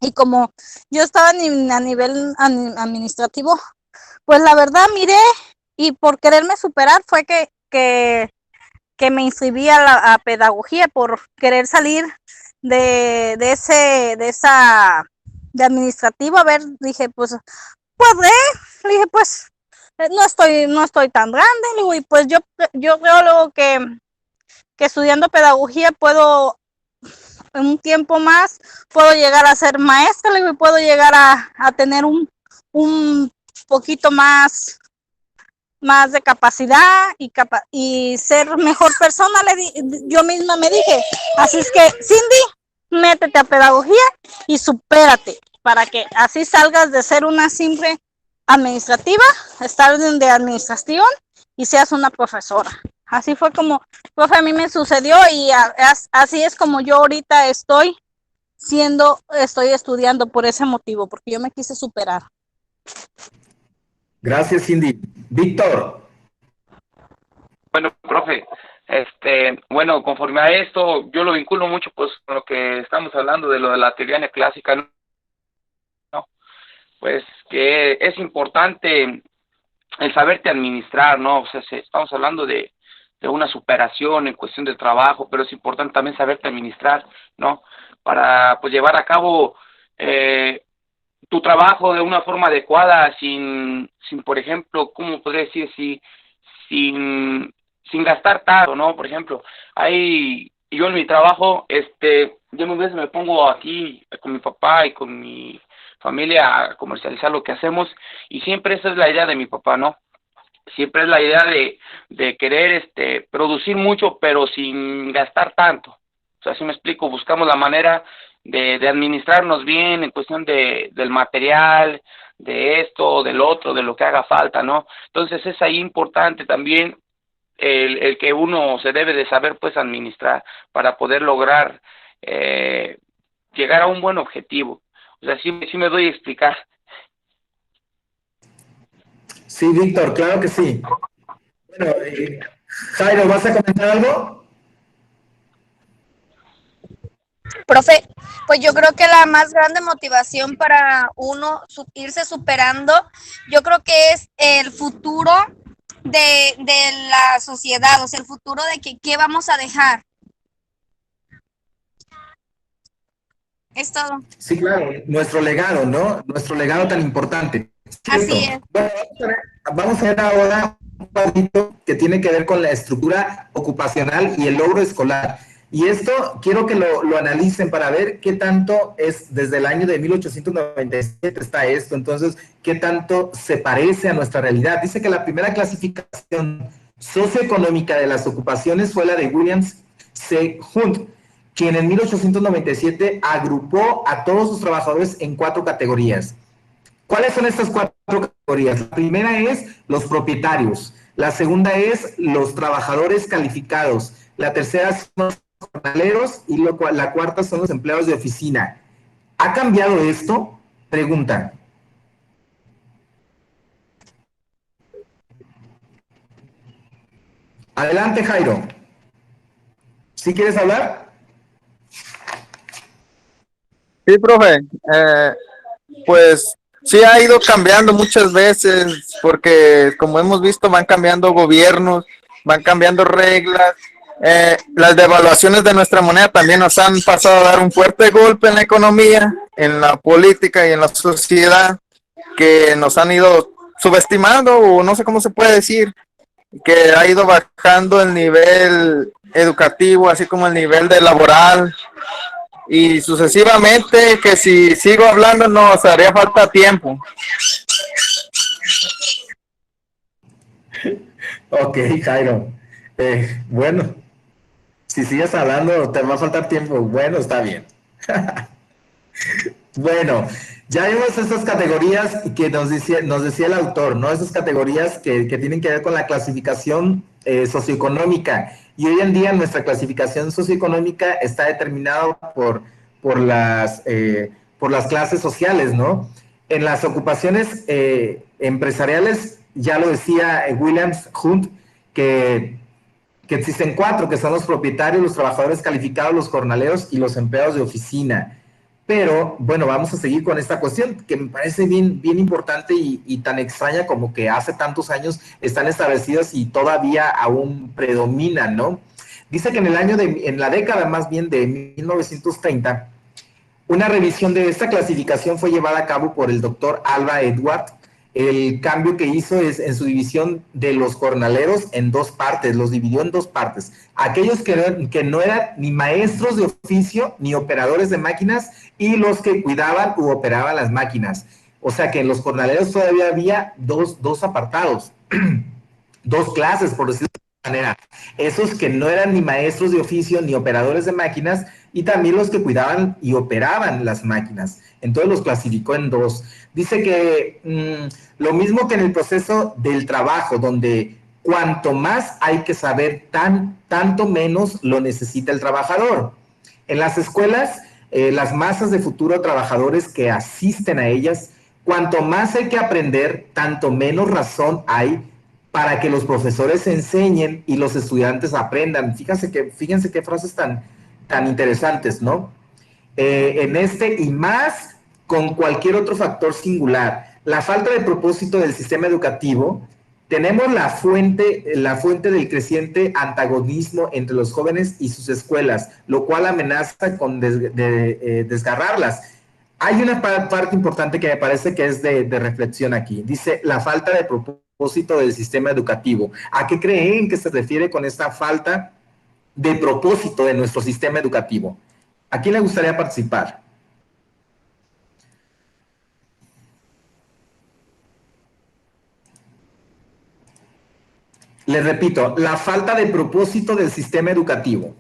Speaker 15: Y como yo estaba a nivel administrativo, pues la verdad miré, y por quererme superar fue que me inscribí a pedagogía, por querer salir de administrativo. A ver, dije, pues le dije, pues no estoy tan grande, le digo, y pues yo creo luego que estudiando pedagogía puedo, en un tiempo más, puedo llegar a ser maestra, le digo, y puedo llegar a tener un poquito más de capacidad y ser mejor persona, yo misma me dije. Así es que, Cindy, métete a pedagogía y supérate, para que así salgas de ser una simple administrativa, estar de administración y seas una profesora. Así fue como, profe, a mí me sucedió, y así es como yo ahorita estoy estudiando por ese motivo, porque yo me quise superar.
Speaker 1: Gracias, Cindy. Víctor.
Speaker 11: Bueno, profe, bueno, conforme a esto, yo lo vinculo mucho pues con lo que estamos hablando de lo de la teoría neoclásica, ¿no? Pues que es importante el saberte administrar, ¿no? O sea, estamos hablando de una superación en cuestión del trabajo, pero es importante también saberte administrar, ¿no? Para pues llevar a cabo tu trabajo de una forma adecuada, sin por ejemplo, ¿cómo podría decir? Sin gastar tanto, ¿no? Por ejemplo, yo en mi trabajo, yo a veces me pongo aquí con mi papá y con mi familia a comercializar lo que hacemos, y siempre esa es la idea de mi papá, ¿no? Siempre es la idea de querer producir mucho, pero sin gastar tanto. O sea, si me explico, buscamos la manera de administrarnos bien en cuestión del material, de esto, del otro, de lo que haga falta, ¿no? Entonces es ahí importante también el que uno se debe de saber pues administrar para poder lograr llegar a un buen objetivo. O sea, sí me doy a explicar.
Speaker 1: Sí, Víctor, claro que sí. Bueno, Jairo, ¿vas a comentar algo?
Speaker 7: Profe, pues yo creo que la más grande motivación para uno irse superando, yo creo que es el futuro de la sociedad, o sea, el futuro de que qué vamos a dejar. Es todo.
Speaker 1: Sí, claro, nuestro legado, ¿no? Nuestro legado tan importante.
Speaker 7: Así es.
Speaker 1: Bueno, vamos a ver ahora un cuadrito que tiene que ver con la estructura ocupacional y el logro escolar. Y esto quiero que lo analicen para ver qué tanto es, desde el año de 1897 está esto, entonces, qué tanto se parece a nuestra realidad. Dice que la primera clasificación socioeconómica de las ocupaciones fue la de Williams C. Hunt, quien en 1897 agrupó a todos sus trabajadores en 4 categorías. ¿Cuáles son estas 4 categorías? La primera es los propietarios, la segunda es los trabajadores calificados, la tercera son los jornaleros y la cuarta son los empleados de oficina. ¿Ha cambiado esto? Pregunta. Adelante, Jairo. ¿Sí quieres hablar?
Speaker 4: Sí, profe. Pues sí ha ido cambiando muchas veces porque como hemos visto van cambiando gobiernos, van cambiando reglas. Las devaluaciones de nuestra moneda también nos han pasado a dar un fuerte golpe en la economía, en la política y en la sociedad, que nos han ido subestimando, o no sé cómo se puede decir, que ha ido bajando el nivel educativo, así como el nivel de laboral, y sucesivamente, que si sigo hablando nos haría falta tiempo.
Speaker 1: Ok, Jairo. Bueno, si sigues hablando te va a faltar tiempo. Bueno, está bien. Bueno, ya vimos estas categorías que nos decía el autor, ¿no? Esas categorías que tienen que ver con la clasificación socioeconómica. Y hoy en día nuestra clasificación socioeconómica está determinada por las clases sociales, ¿no? En las ocupaciones empresariales, ya lo decía Williams Hunt, que existen 4, que son los propietarios, los trabajadores calificados, los jornaleros y los empleados de oficina. Pero, bueno, vamos a seguir con esta cuestión que me parece bien importante y tan extraña como que hace tantos años están establecidas y todavía aún predominan, ¿no? Dice que en la década más bien de 1930, una revisión de esta clasificación fue llevada a cabo por el doctor Alva Edward. El cambio que hizo es en su división de los jornaleros en 2 partes, los dividió en 2 partes. Aquellos que no eran ni maestros de oficio ni operadores de máquinas y los que cuidaban u operaban las máquinas. O sea que en los jornaleros todavía había dos apartados, 2 clases, por decirlo de alguna manera. Esos que no eran ni maestros de oficio ni operadores de máquinas y también los que cuidaban y operaban las máquinas. Entonces los clasificó en 2. Dice que lo mismo que en el proceso del trabajo, donde cuanto más hay que saber, tanto menos lo necesita el trabajador. En las escuelas, las masas de futuro trabajadores que asisten a ellas, cuanto más hay que aprender, tanto menos razón hay para que los profesores enseñen y los estudiantes aprendan. Fíjense qué frases tan interesantes, ¿no? En este y más con cualquier otro factor singular, la falta de propósito del sistema educativo, tenemos la fuente del creciente antagonismo entre los jóvenes y sus escuelas, lo cual amenaza con desgarrarlas. Hay una parte importante que me parece que es de reflexión aquí. Dice, la falta de propósito del sistema educativo. ¿A qué creen que se refiere con esta falta de propósito de nuestro sistema educativo? ¿A quién le gustaría participar? Les repito, la falta de propósito del sistema educativo.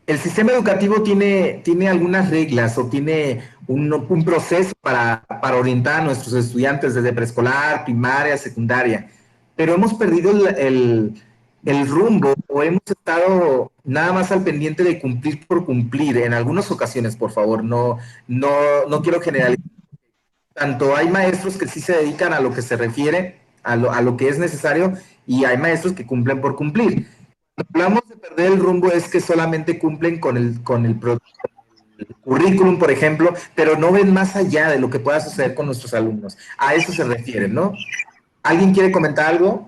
Speaker 1: El sistema educativo tiene algunas reglas o tiene un proceso para orientar a nuestros estudiantes desde preescolar, primaria, secundaria, pero hemos perdido el rumbo o hemos estado nada más al pendiente de cumplir por cumplir. En algunas ocasiones, por favor, no quiero generalizar. Tanto hay maestros que sí se dedican a lo que se refiere, a lo que es necesario, y hay maestros que cumplen por cumplir. Cuando hablamos de perder el rumbo es que solamente cumplen con el currículum, por ejemplo, pero no ven más allá de lo que pueda suceder con nuestros alumnos. A eso se refieren, ¿no? ¿Alguien quiere comentar algo?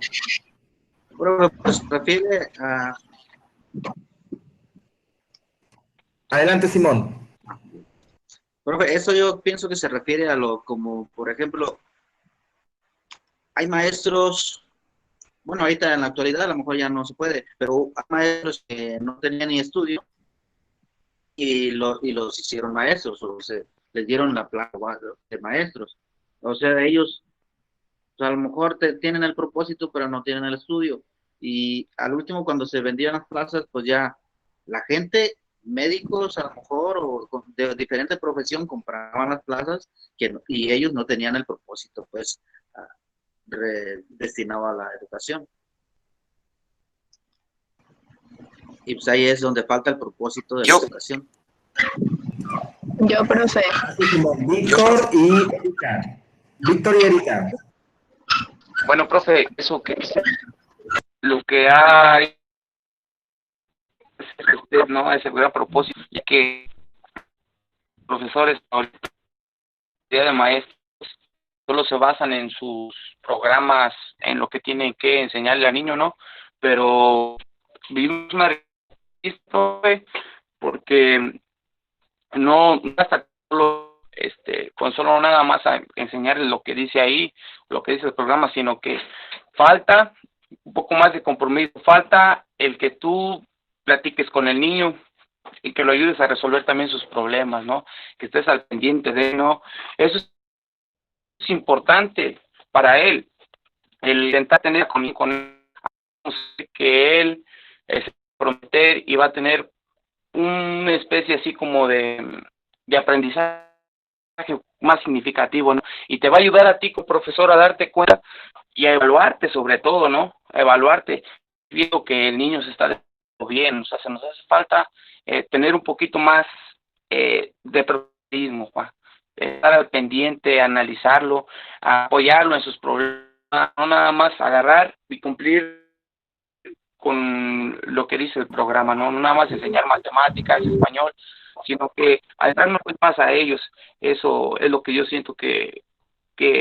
Speaker 12: Bueno, pues se refiere a...
Speaker 1: Adelante, Simón.
Speaker 12: Profe, eso yo pienso que se refiere a lo como, por ejemplo, hay maestros, bueno, ahorita en la actualidad a lo mejor ya no se puede, pero hay maestros que no tenían ni estudio y los hicieron maestros, o se les dieron la placa de maestros. O sea, ellos a lo mejor tienen el propósito, pero no tienen el estudio. Y al último, cuando se vendían las plazas, pues ya la gente, médicos a lo mejor, o de diferente profesión, compraban las plazas y ellos no tenían el propósito, pues, destinado a la educación. Y pues ahí es donde falta el propósito de la educación.
Speaker 16: Yo, profe.
Speaker 1: Víctor y Erika. Víctor y Erika.
Speaker 11: Bueno, profe, eso que lo que hay usted, ¿no? Ese gran propósito, ya que profesores de maestros solo se basan en sus programas, en lo que tienen que enseñarle al niño, ¿no? Pero vivimos una realidad, porque no basta con solo nada más a enseñarle lo que dice ahí, lo que dice el programa, sino que falta un poco más de compromiso, falta el que tú platiques con el niño y que lo ayudes a resolver también sus problemas, ¿no? Que estés al pendiente de él, ¿no? Eso es importante para él, el intentar tener con él, que él prometer y va a tener una especie así como de aprendizaje más significativo, ¿no? Y te va a ayudar a ti como profesor a darte cuenta y a evaluarte sobre todo, ¿no? A evaluarte, viendo que el niño se está desarrollando bien. O sea, se nos hace falta tener un poquito más de periodismo, estar al pendiente, analizarlo, apoyarlo en sus problemas, no nada más agarrar y cumplir con lo que dice el programa, no nada más enseñar matemáticas, español, sino que adentrarnos más a ellos. Eso es lo que yo siento que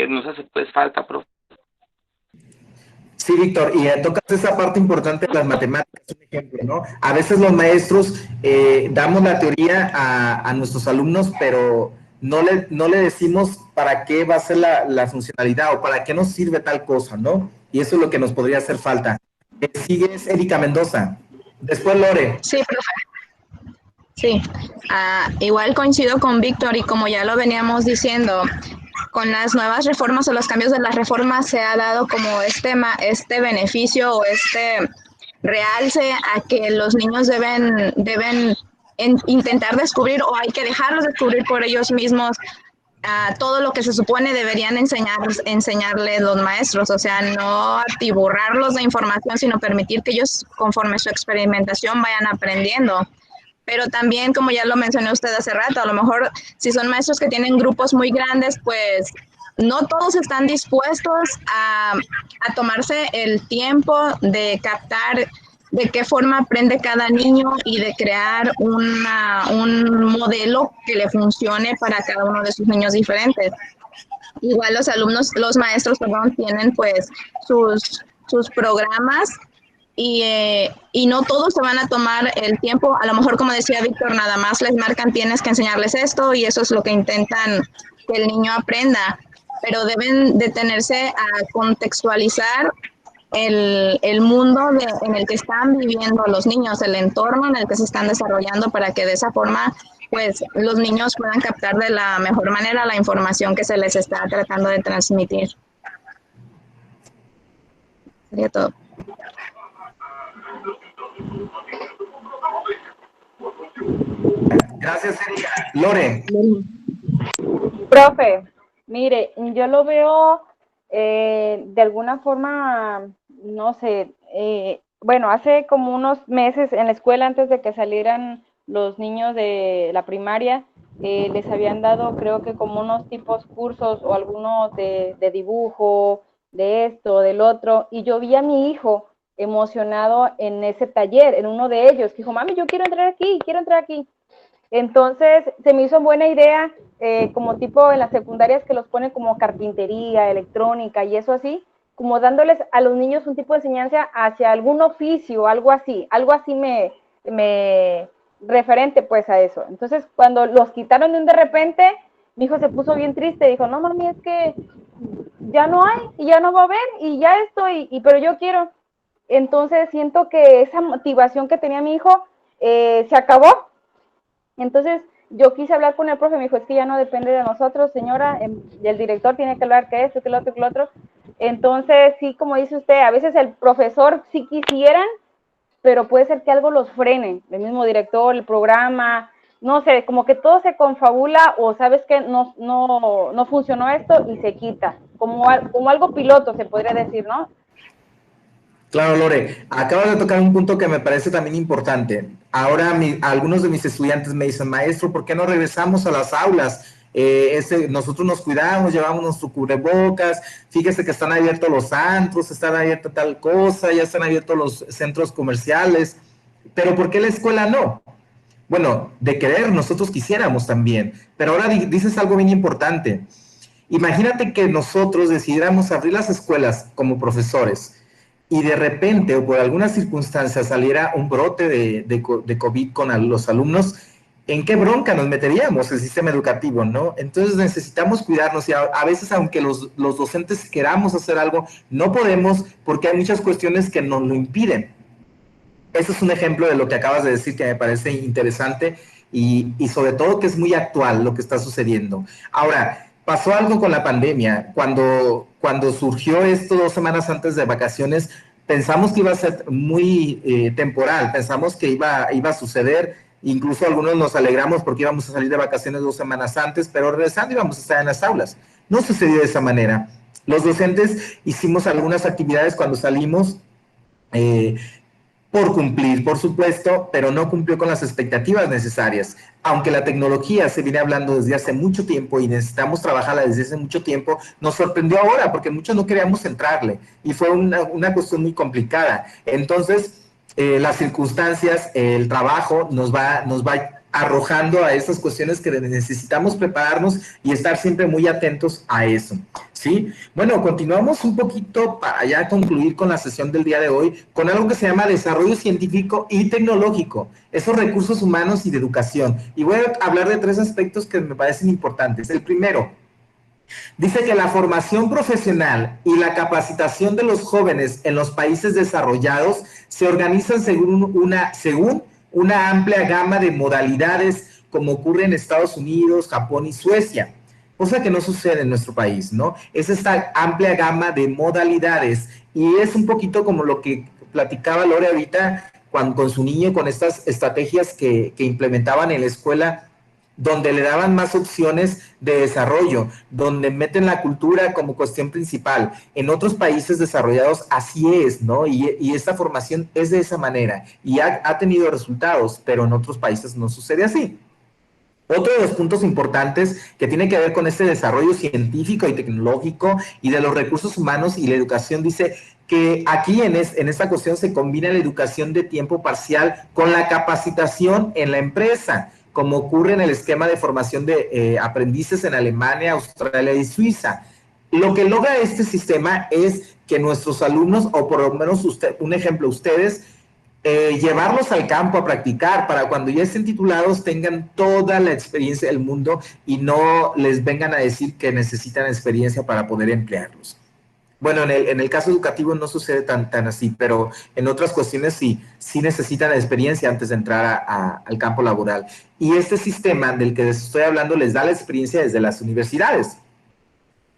Speaker 11: nos hace pues falta, profe.
Speaker 1: Sí, Víctor, y tocas esa parte importante de las matemáticas, un ejemplo, ¿no? A veces los maestros damos la teoría a nuestros alumnos, pero no le decimos para qué va a ser la funcionalidad o para qué nos sirve tal cosa, ¿no? Y eso es lo que nos podría hacer falta. Sigues Erika Mendoza, después Lore.
Speaker 16: Sí, profe. Sí, igual coincido con Víctor y como ya lo veníamos diciendo, con las nuevas reformas o los cambios de las reformas se ha dado como este beneficio o este realce a que los niños deben intentar descubrir o hay que dejarlos descubrir por ellos mismos todo lo que se supone deberían enseñarles los maestros, o sea, no atiborrarlos de información, sino permitir que ellos, conforme su experimentación, vayan aprendiendo. Pero también, como ya lo mencionó usted hace rato, a lo mejor si son maestros que tienen grupos muy grandes, pues no todos están dispuestos a tomarse el tiempo de captar de qué forma aprende cada niño y de crear un modelo que le funcione para cada uno de sus niños diferentes. Igual los maestros, tienen pues sus programas y no todos se van a tomar el tiempo. A lo mejor, como decía Víctor, nada más les marcan, tienes que enseñarles esto y eso es lo que intentan que el niño aprenda, pero deben detenerse a contextualizar el mundo en el que están viviendo los niños, el entorno en el que se están desarrollando, para que de esa forma pues los niños puedan captar de la mejor manera la información que se les está tratando de transmitir. Sería todo.
Speaker 1: Gracias, Erika. Lore.
Speaker 2: Profe, mire, yo lo veo de alguna forma, no sé, bueno, hace como unos meses en la escuela, antes de que salieran los niños de la primaria, les habían dado, creo que como unos tipos cursos o algunos de dibujo, de esto, del otro, y yo vi a mi hijo emocionado en ese taller, en uno de ellos, que dijo, mami, yo quiero entrar aquí, quiero entrar aquí. Entonces, se me hizo buena idea, como tipo en las secundarias que los ponen como carpintería, electrónica y eso así, como dándoles a los niños un tipo de enseñanza hacia algún oficio, algo así me referente pues a eso. Entonces, cuando los quitaron de repente, mi hijo se puso bien triste, dijo, no mami, es que ya no hay, y ya no va a haber, y ya estoy, pero yo quiero. Entonces, siento que esa motivación que tenía mi hijo se acabó. Entonces, yo quise hablar con el profe, me dijo, es que ya no depende de nosotros, señora, el director tiene que hablar que esto, que lo otro, que lo otro. Entonces, sí, como dice usted, a veces el profesor sí quisieran, pero puede ser que algo los frene, el mismo director, el programa, no sé, como que todo se confabula o sabes que no funcionó esto y se quita, como algo piloto se podría decir, ¿no?
Speaker 1: Claro, Lore, acabas de tocar un punto que me parece también importante. Ahora algunos de mis estudiantes me dicen, maestro, ¿por qué no regresamos a las aulas? Nosotros nos cuidamos, llevamos nuestro cubrebocas, fíjese que están abiertos los antros, están abiertos tal cosa, ya están abiertos los centros comerciales, pero ¿por qué la escuela no? Bueno, de querer, nosotros quisiéramos también, pero ahora dices algo bien importante. Imagínate que nosotros decidiéramos abrir las escuelas como profesores, y de repente o por alguna circunstancia saliera un brote de COVID con los alumnos, ¿en qué bronca nos meteríamos el sistema educativo, no? Entonces necesitamos cuidarnos y a veces aunque los docentes queramos hacer algo, no podemos porque hay muchas cuestiones que nos lo impiden. Eso es un ejemplo de lo que acabas de decir que me parece interesante y sobre todo que es muy actual lo que está sucediendo. Ahora, pasó algo con la pandemia. Cuando surgió esto 2 semanas antes de vacaciones, pensamos que iba a ser muy temporal, pensamos que iba a suceder, incluso algunos nos alegramos porque íbamos a salir de vacaciones 2 semanas antes, pero regresando íbamos a estar en las aulas. No sucedió de esa manera. Los docentes hicimos algunas actividades cuando salimos, por cumplir, por supuesto, pero no cumplió con las expectativas necesarias. Aunque la tecnología se viene hablando desde hace mucho tiempo y necesitamos trabajarla desde hace mucho tiempo, nos sorprendió ahora porque muchos no queríamos entrarle y fue una cuestión muy complicada. Entonces, las circunstancias, el trabajo nos va arrojando a esas cuestiones que necesitamos prepararnos y estar siempre muy atentos a eso, ¿sí? Bueno, continuamos un poquito para ya concluir con la sesión del día de hoy con algo que se llama desarrollo científico y tecnológico, esos recursos humanos y de educación. Y voy a hablar de 3 aspectos que me parecen importantes. El primero, dice que la formación profesional y la capacitación de los jóvenes en los países desarrollados se organizan según una amplia gama de modalidades, como ocurre en Estados Unidos, Japón y Suecia, cosa que no sucede en nuestro país, ¿no? Es esta amplia gama de modalidades y es un poquito como lo que platicaba Lore ahorita con su niño, con estas estrategias que implementaban en la escuela, donde le daban más opciones de desarrollo, donde meten la cultura como cuestión principal. En otros países desarrollados así es, ¿no? Y esta formación es de esa manera y ha tenido resultados, pero en otros países no sucede así. Otro de los puntos importantes que tiene que ver con este desarrollo científico y tecnológico y de los recursos humanos y la educación, dice que aquí en esta cuestión se combina la educación de tiempo parcial con la capacitación en la empresa, como ocurre en el esquema de formación de aprendices en Alemania, Australia y Suiza. Lo que logra este sistema es que nuestros alumnos, o por lo menos un ejemplo, ustedes, llevarlos al campo a practicar para cuando ya estén titulados tengan toda la experiencia del mundo y no les vengan a decir que necesitan experiencia para poder emplearlos. Bueno, en el caso educativo no sucede tan así, pero en otras cuestiones sí necesitan experiencia antes de entrar al campo laboral. Y este sistema del que les estoy hablando les da la experiencia desde las universidades.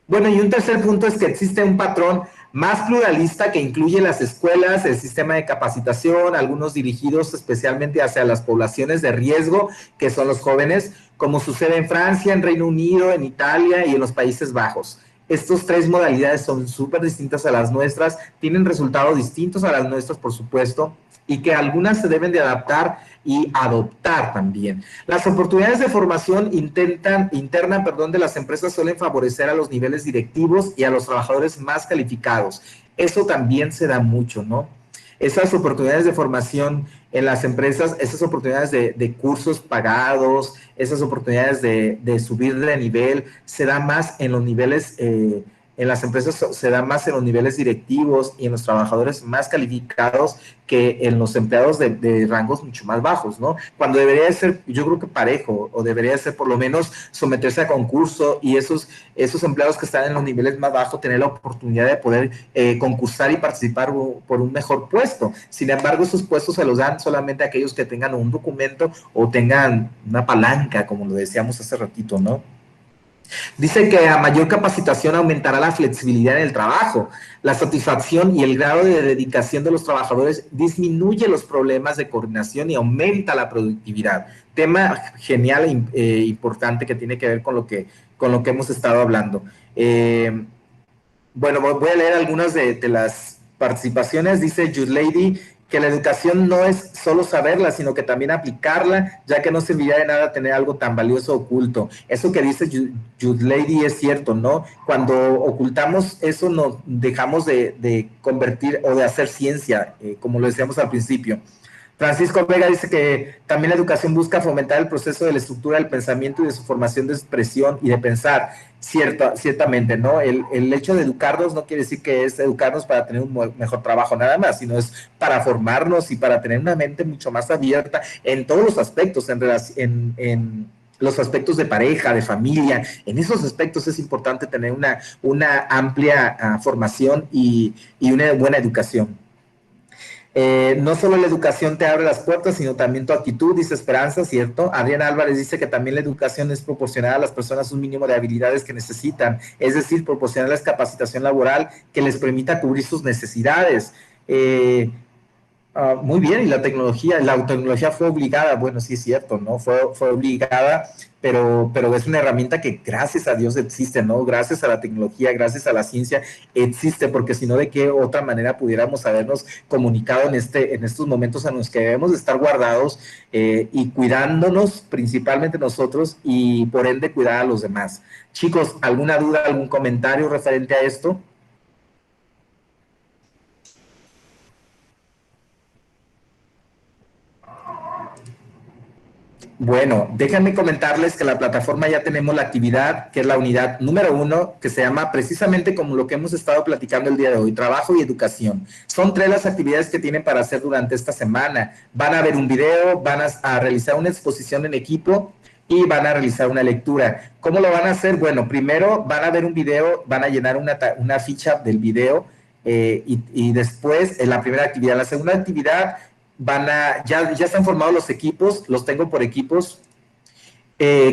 Speaker 1: Bueno, y un tercer punto es que existe un patrón más pluralista, que incluye las escuelas, el sistema de capacitación, algunos dirigidos especialmente hacia las poblaciones de riesgo, que son los jóvenes, como sucede en Francia, en Reino Unido, en Italia y en los Países Bajos. Estas tres modalidades son súper distintas a las nuestras, tienen resultados distintos a las nuestras, por supuesto, y que algunas se deben de adaptar y adoptar también. Las oportunidades de formación interna de las empresas suelen favorecer a los niveles directivos y a los trabajadores más calificados. Eso también se da mucho, ¿no? Esas oportunidades de formación en las empresas, esas oportunidades de cursos pagados, esas oportunidades de subir de nivel, se da más en los niveles, en las empresas se da más en los niveles directivos y en los trabajadores más calificados que en los empleados de rangos mucho más bajos, ¿no? Cuando debería de ser, yo creo que parejo, o debería de ser por lo menos someterse a concurso, y esos empleados que están en los niveles más bajos tener la oportunidad de poder concursar y participar por un mejor puesto. Sin embargo, esos puestos se los dan solamente a aquellos que tengan un documento o tengan una palanca, como lo decíamos hace ratito, ¿no? Dice que a mayor capacitación aumentará la flexibilidad en el trabajo, la satisfacción y el grado de dedicación de los trabajadores disminuye los problemas de coordinación y aumenta la productividad. Tema genial e importante que tiene que ver con lo que hemos estado hablando. Bueno, voy a leer algunas de las participaciones. Dice Jude Lady que la educación no es solo saberla, sino que también aplicarla, ya que no serviría de nada tener algo tan valioso oculto. Eso que dice Jude Lady es cierto, ¿no? Cuando ocultamos eso, nos dejamos de convertir o de hacer ciencia, como lo decíamos al principio. Francisco Vega dice que también la educación busca fomentar el proceso de la estructura del pensamiento y de su formación de expresión y de pensar, ciertamente, ¿no? El hecho de educarnos no quiere decir que es educarnos para tener un mejor trabajo nada más, sino es para formarnos y para tener una mente mucho más abierta en todos los aspectos, en los aspectos de pareja, de familia. En esos aspectos es importante tener una amplia formación y una buena educación. No solo la educación te abre las puertas, sino también tu actitud, dice Esperanza, ¿cierto? Adrián Álvarez dice que también la educación es proporcionar a las personas un mínimo de habilidades que necesitan, es decir, proporcionarles capacitación laboral que les permita cubrir sus necesidades. Muy bien, y la tecnología fue obligada, bueno, sí es cierto, ¿no? Fue obligada, pero es una herramienta que gracias a Dios existe, ¿no? Gracias a la tecnología, gracias a la ciencia existe, porque si no, ¿de qué otra manera pudiéramos habernos comunicado en estos momentos en los que debemos estar guardados y cuidándonos principalmente nosotros y por ende cuidar a los demás? Chicos, ¿alguna duda, algún comentario referente a esto? Bueno, déjenme comentarles que en la plataforma ya tenemos la actividad, que es la unidad número 1, que se llama precisamente como lo que hemos estado platicando el día de hoy, trabajo y educación. Son 3 las actividades que tienen para hacer durante esta semana. Van a ver un video, van a realizar una exposición en equipo y van a realizar una lectura. ¿Cómo lo van a hacer? Bueno, primero van a ver un video, van a llenar una ficha del video y después en la primera actividad. La segunda actividad ya están formados los equipos, los tengo por equipos.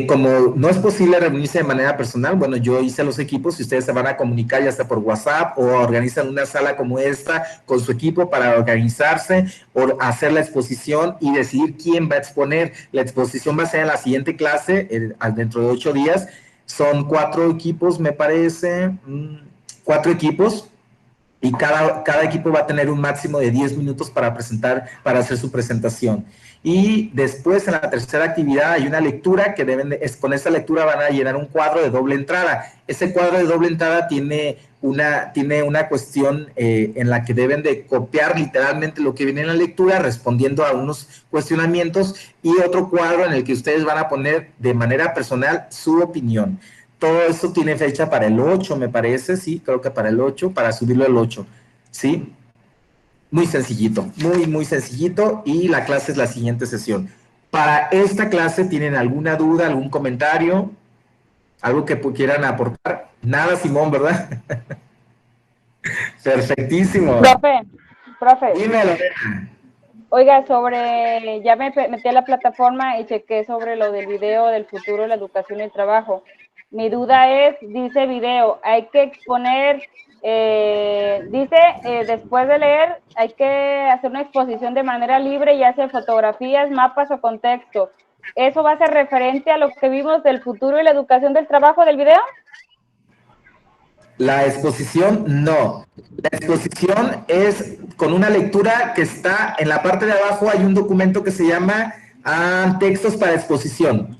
Speaker 1: Como no es posible reunirse de manera personal, bueno, yo hice los equipos y ustedes se van a comunicar ya sea por WhatsApp o organizan una sala como esta con su equipo para organizarse o hacer la exposición y decidir quién va a exponer. La exposición va a ser en la siguiente clase, dentro de 8 días. Son 4 equipos, me parece, 4 equipos. Y cada equipo va a tener un máximo de 10 minutos para hacer su presentación. Y después, en la tercera actividad, hay una lectura que con esa lectura van a llenar un cuadro de doble entrada. Ese cuadro de doble entrada tiene una cuestión en la que deben de copiar literalmente lo que viene en la lectura, respondiendo a unos cuestionamientos, y otro cuadro en el que ustedes van a poner de manera personal su opinión. Todo esto tiene fecha para el 8, me parece, sí, creo que para el 8, para subirlo el 8, ¿sí? Muy sencillito, muy sencillito, y la clase es la siguiente sesión. Para esta clase, ¿tienen alguna duda, algún comentario? ¿Algo que quieran aportar? Nada, Simón, ¿verdad? Perfectísimo.
Speaker 2: Profe.
Speaker 1: Dímelo.
Speaker 2: Oiga, ya me metí a la plataforma y chequé sobre lo del video del futuro de la educación y el trabajo. Mi duda es, dice video, hay que exponer Dice, después de leer, hay que hacer una exposición de manera libre, ya sea fotografías, mapas o contexto. ¿Eso va a ser referente a lo que vimos del futuro y la educación del trabajo del video?
Speaker 1: La exposición, no. La exposición es con una lectura que está en la parte de abajo, hay un documento que se llama textos para exposición.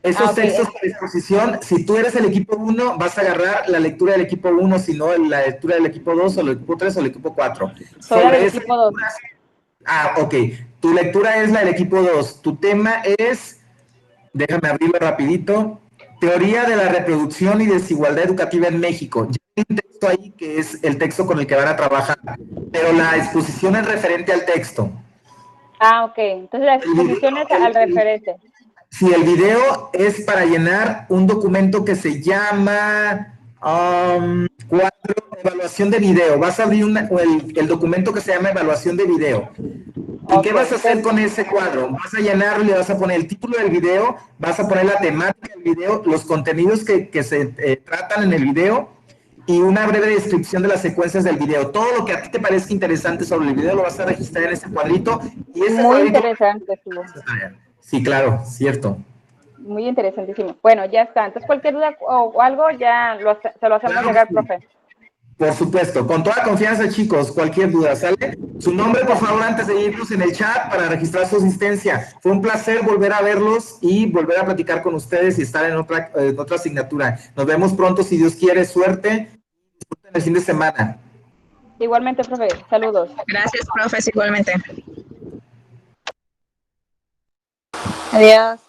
Speaker 1: Esos textos para exposición, si tú eres el equipo 1, vas a agarrar la lectura del equipo 1, si no la lectura del equipo 2, o el equipo 3, o el equipo 4.
Speaker 2: Soy del equipo 2.
Speaker 1: Ok. Tu lectura es la del equipo 2. Tu tema es, déjame abrirlo rapidito, Teoría de la reproducción y desigualdad educativa en México. Ya hay un texto ahí que es el texto con el que van a trabajar, pero la exposición es referente al texto.
Speaker 2: Ok. Entonces la exposición es al referente.
Speaker 1: Sí, el video es para llenar un documento que se llama cuadro evaluación de video. Vas a abrir el documento que se llama evaluación de video. ¿Y qué vas a hacer con ese cuadro? Vas a llenarlo y le vas a poner el título del video, vas a poner la temática del video, los contenidos que se tratan en el video y una breve descripción de las secuencias del video. Todo lo que a ti te parezca interesante sobre el video lo vas a registrar en ese cuadrito. Y ese
Speaker 2: muy
Speaker 1: cuadrito...
Speaker 2: interesante, Hugo.
Speaker 1: Sí, claro, cierto.
Speaker 2: Muy interesantísimo. Bueno, ya está. Entonces, cualquier duda o algo, ya se lo hacemos llegar, profe.
Speaker 1: Por supuesto, con toda confianza, chicos, cualquier duda, ¿sale? Su nombre, por favor, antes de irnos en el chat para registrar su asistencia. Fue un placer volver a verlos y volver a platicar con ustedes y estar en otra asignatura. Nos vemos pronto, si Dios quiere, suerte. Disfruten el fin de semana.
Speaker 2: Igualmente, profe. Saludos.
Speaker 16: Gracias, profes, igualmente.
Speaker 14: Adiós.